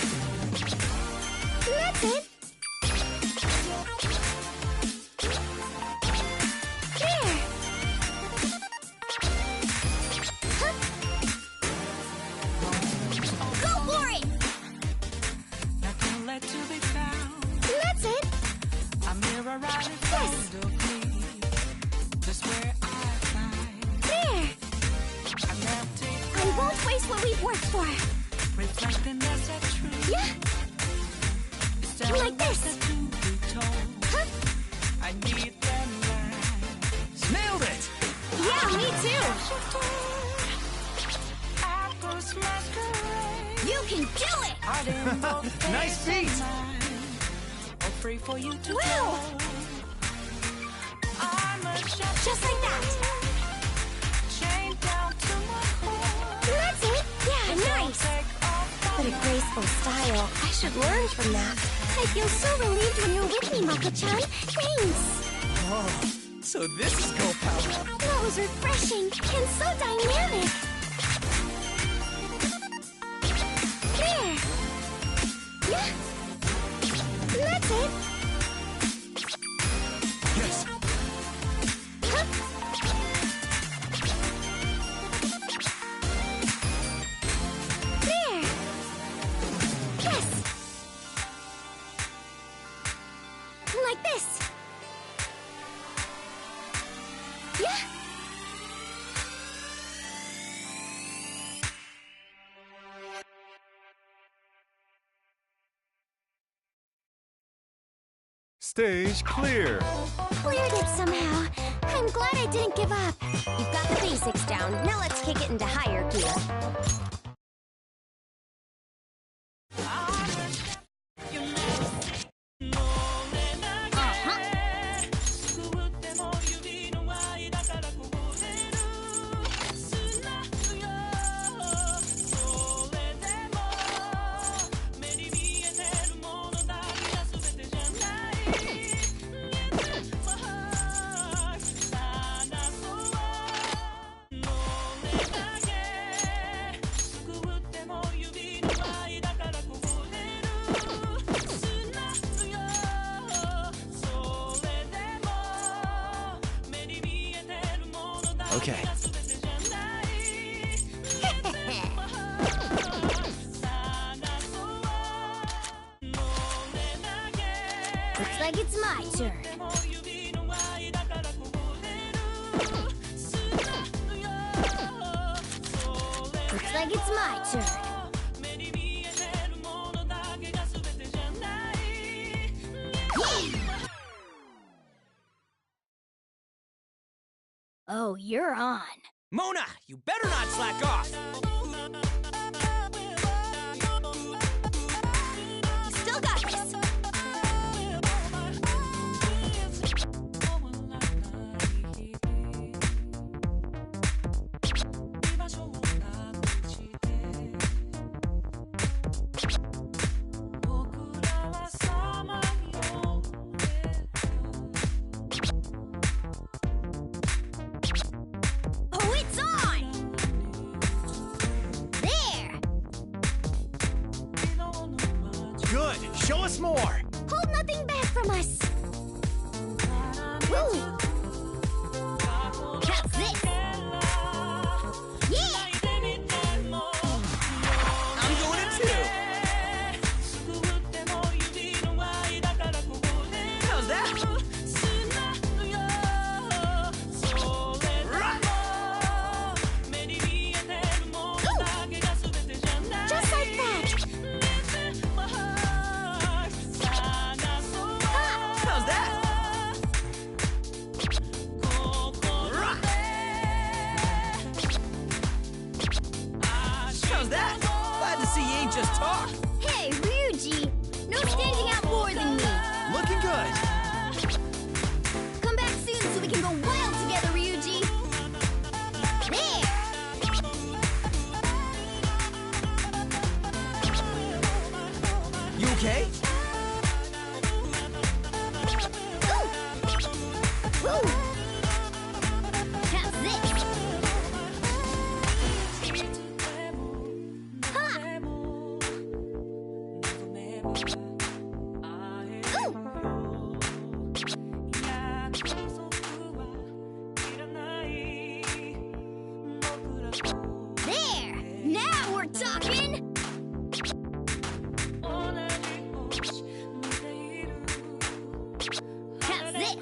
That's it. There. Huh? Go for it! Nothing left to be found. That's it. A mirror right in front of me. Just where I find. There. I left it. I won't waste what we've worked for. Reflecting that's the truth. Yeah. It's the Like this. that to be told. Huh? I need them lines. Nailed it! Yeah, me too. Apples masquerade. You can do it! I didn't know the Nice face beat. of mine. Or free for you to Wow. go. I'm a shot Just like that. chained down to my core. That's it. Yeah, nice. Take off What a graceful style. I should learn from that. I feel so relieved when you're with me, Mako-chan. Thanks. Oh, so this is Go Power. That was refreshing and so dynamic. There. Yeah. That's it. Yes. Huh? There. Yes. Like this. Yeah. Stage clear. Cleared it somehow. I'm glad I didn't give up. You've got the basics down. Now let's kick it into higher gear. Okay. Looks like it's my turn. Looks like it's my turn. Oh, you're on. Mona, you better not slack off. You still got this. Oh, it's on! There! Good. Show us more. Hold nothing back from us. Woo! How's this? Yeah! I'm going it too. How's that? Just like that. How's that? There! Now we're talking! How's this?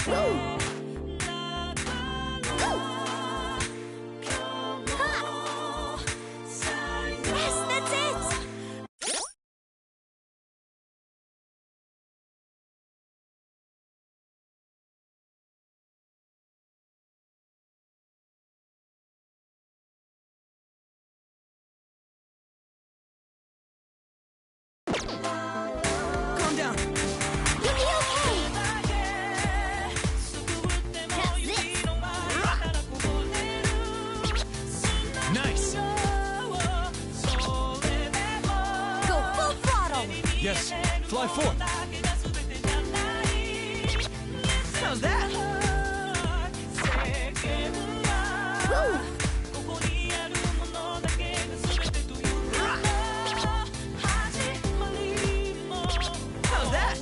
Woo! Ha! Yes, that's it! Calm down. You'll be okay! How's this? Nice. Go full throttle! Yes. Fly forth. How's that? Woo! How's that?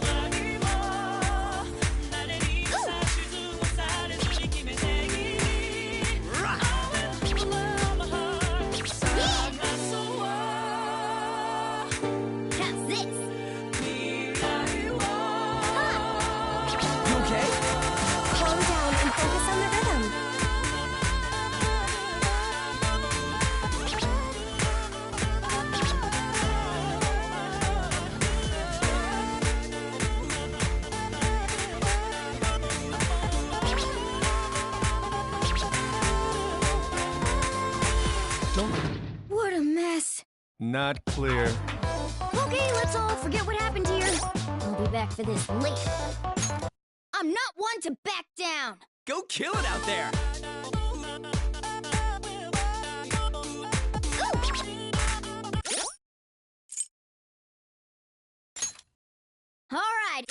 How's this? You okay? Calm down and focus on the rhythm. Don't. What a mess. Not clear. Okay, let's all forget what happened here. I'll be back for this later. I'm not one to back down. Go kill it out there. All right.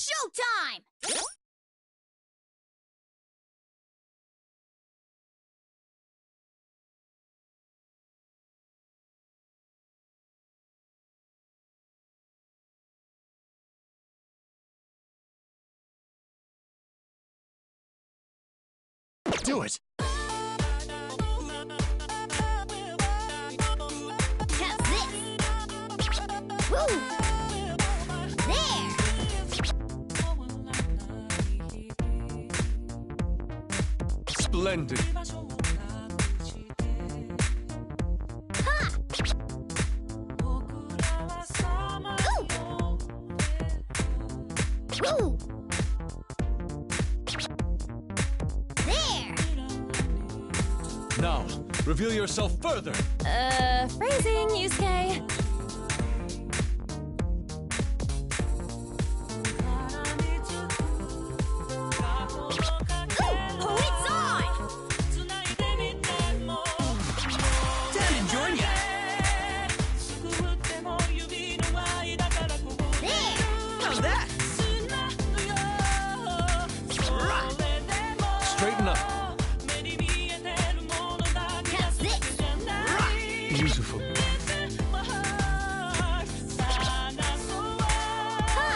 showtime! Do it! How's this? Woo! There! Splendid. Ha! Ooh! Woo! There! Now, reveal yourself further. Phrasing, Yusuke. Oh, it's on! Time to join ya. There! How's that? Right. Straighten up. How's this? Beautiful. Ha!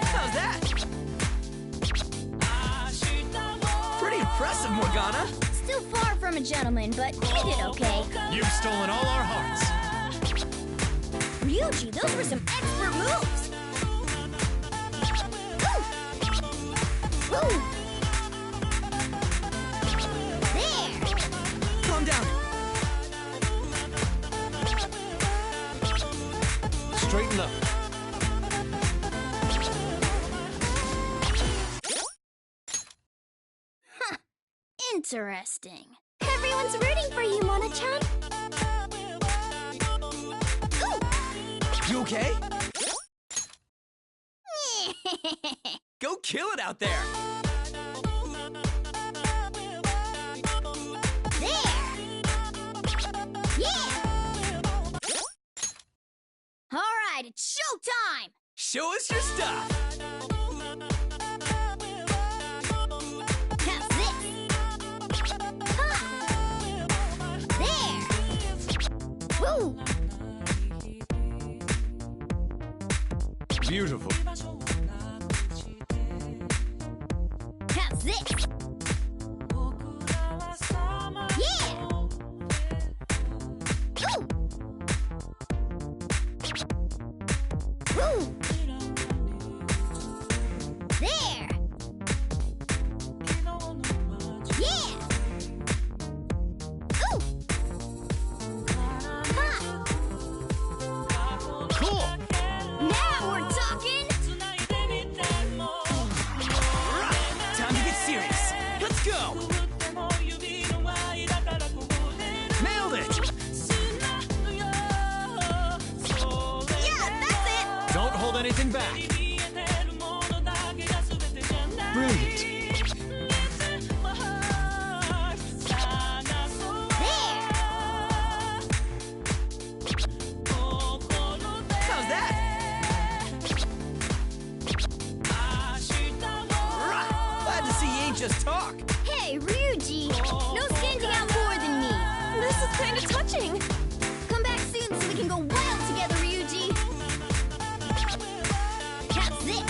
How's that? Pretty impressive, Morgana. Still far from a gentleman, but you did okay. You've stolen all our hearts. Ryuji, those were some expert moves! Ooh! Ooh! There! Calm down. Straighten up. Interesting. Everyone's rooting for you, Mona-chan. Ooh! You okay? Go kill it out there. There! Yeah! All right, it's showtime! Show us your stuff. How's this? Ha! There! Woo! Beautiful. How's this? Yeah! Ooh! Woo! There! Yeah! Ooh! Ha! Cool! Now we're talking! Time to get serious. Let's go. Nailed it. Yeah, that's it! Don't hold anything back. Brilliant. There! How's that? Right. Glad to see you ain't just talk. Hey, Ryuji! No standing out more than me! This is kind of touching. Come back soon so we can go wild together, Ryuji! How's this?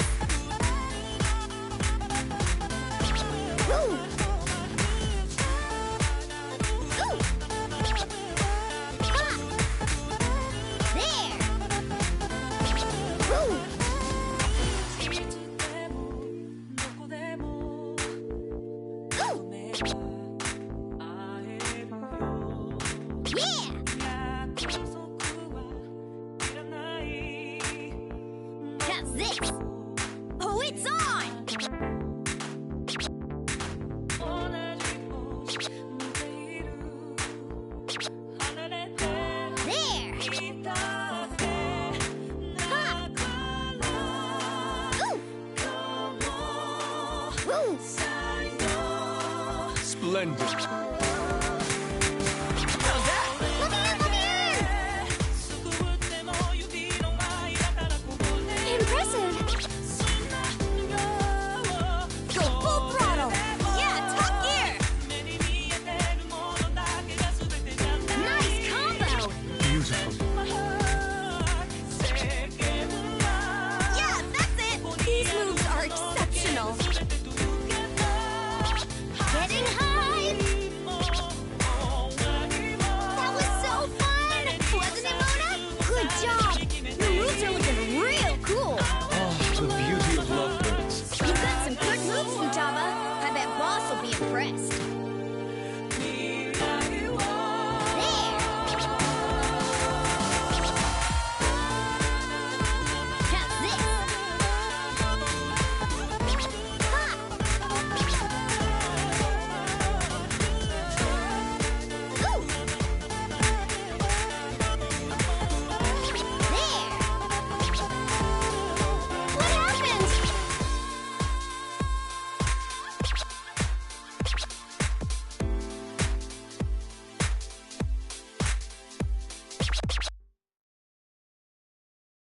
Woo! Ooh! Ha! There! Woo! Ooh! Yeah! How's this? Oh, it's on! There! Ha! Ooh! Woo! Splendid. How's that? Let me in! Let me in!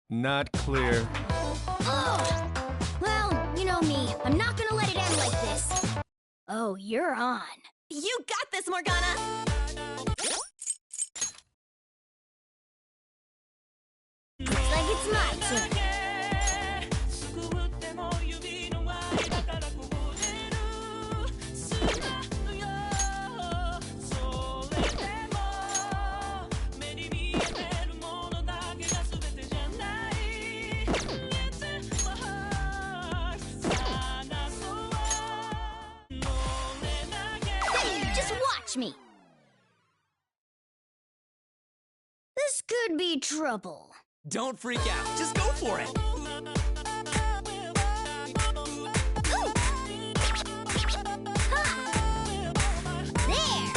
Not clear. Oh! Well, you know me. I'm not gonna let it end like this. Oh, you're on. You got this, Morgana! Looks like it's my turn. Just watch me. This could be trouble. Don't freak out. Just go for it. Ooh. Ha. There.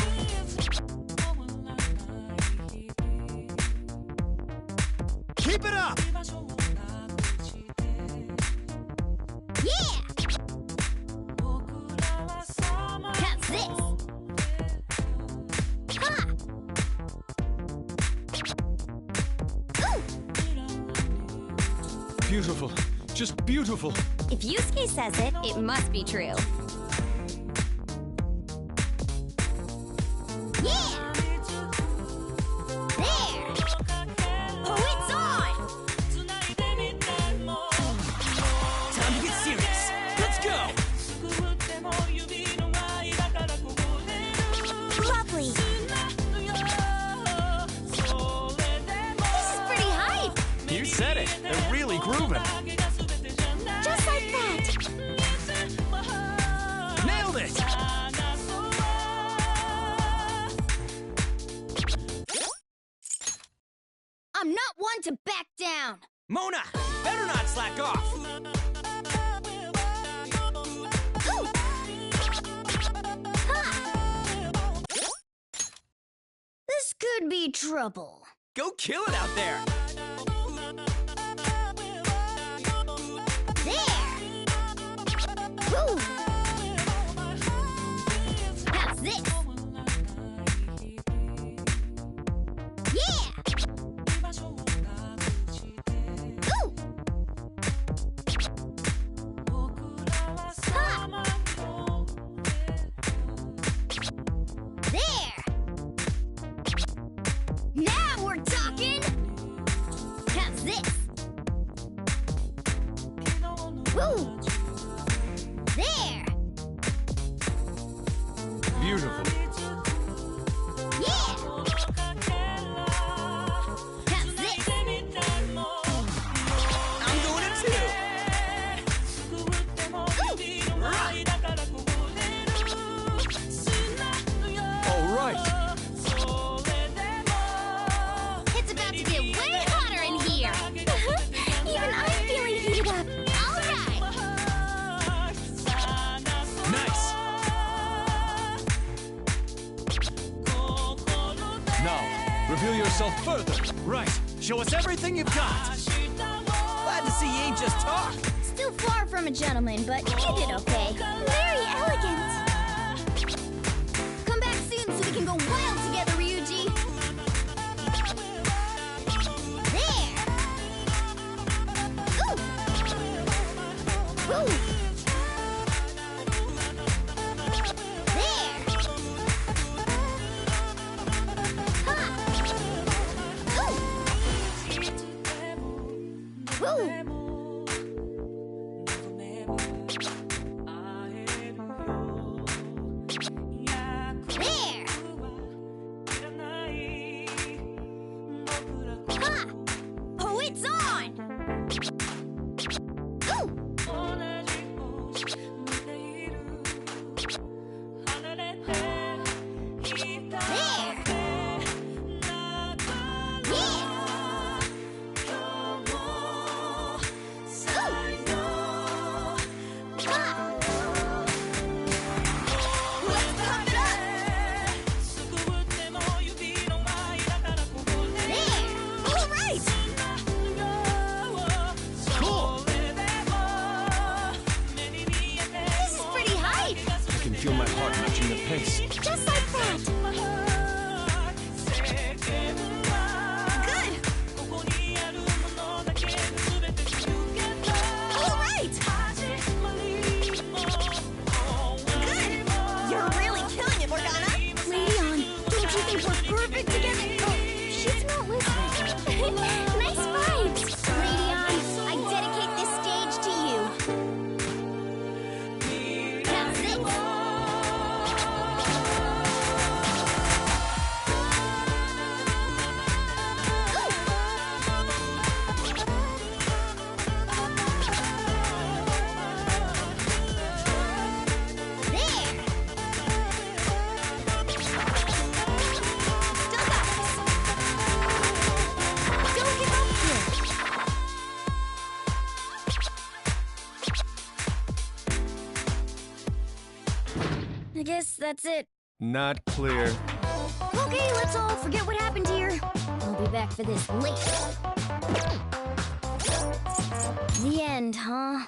Keep it up! Yeah. Catch this. Ha. Ooh. Beautiful. Just beautiful. If Yusuke says it, it must be true. Yeah. There. Oh, it's on. Time to get serious. Let's go. Lovely. This is pretty hype. You said it. They're really grooving. Just like that. Nailed it! I'm not one to back down. Mona, better not slack off. Ooh. Ha. This could be trouble. Go kill it out there. There. Woo. How's this? Yeah. Ooh. Ha. There. Now we're talking. How's this? Woo. There. Beautiful. Yeah. How's this? I'm going in too. All right. It's about to get way hotter in here. Even I'm feeling heated up. All right. Nice. Now, reveal yourself further. Right. Show us everything you've got. Glad to see you ain't just talk. Still far from a gentleman, but you did okay. Very elegant. Come back soon so we can go wild together, Ryuji. There. Ooh. Woo. There. Ha. Ooh. Woo. There. Ha. Oh, it's on. Ooh. There. Yeah. pace. Just like that. Good. that's it. Not clear. Okay, let's all forget what happened here. I'll be back for this later. The end, huh?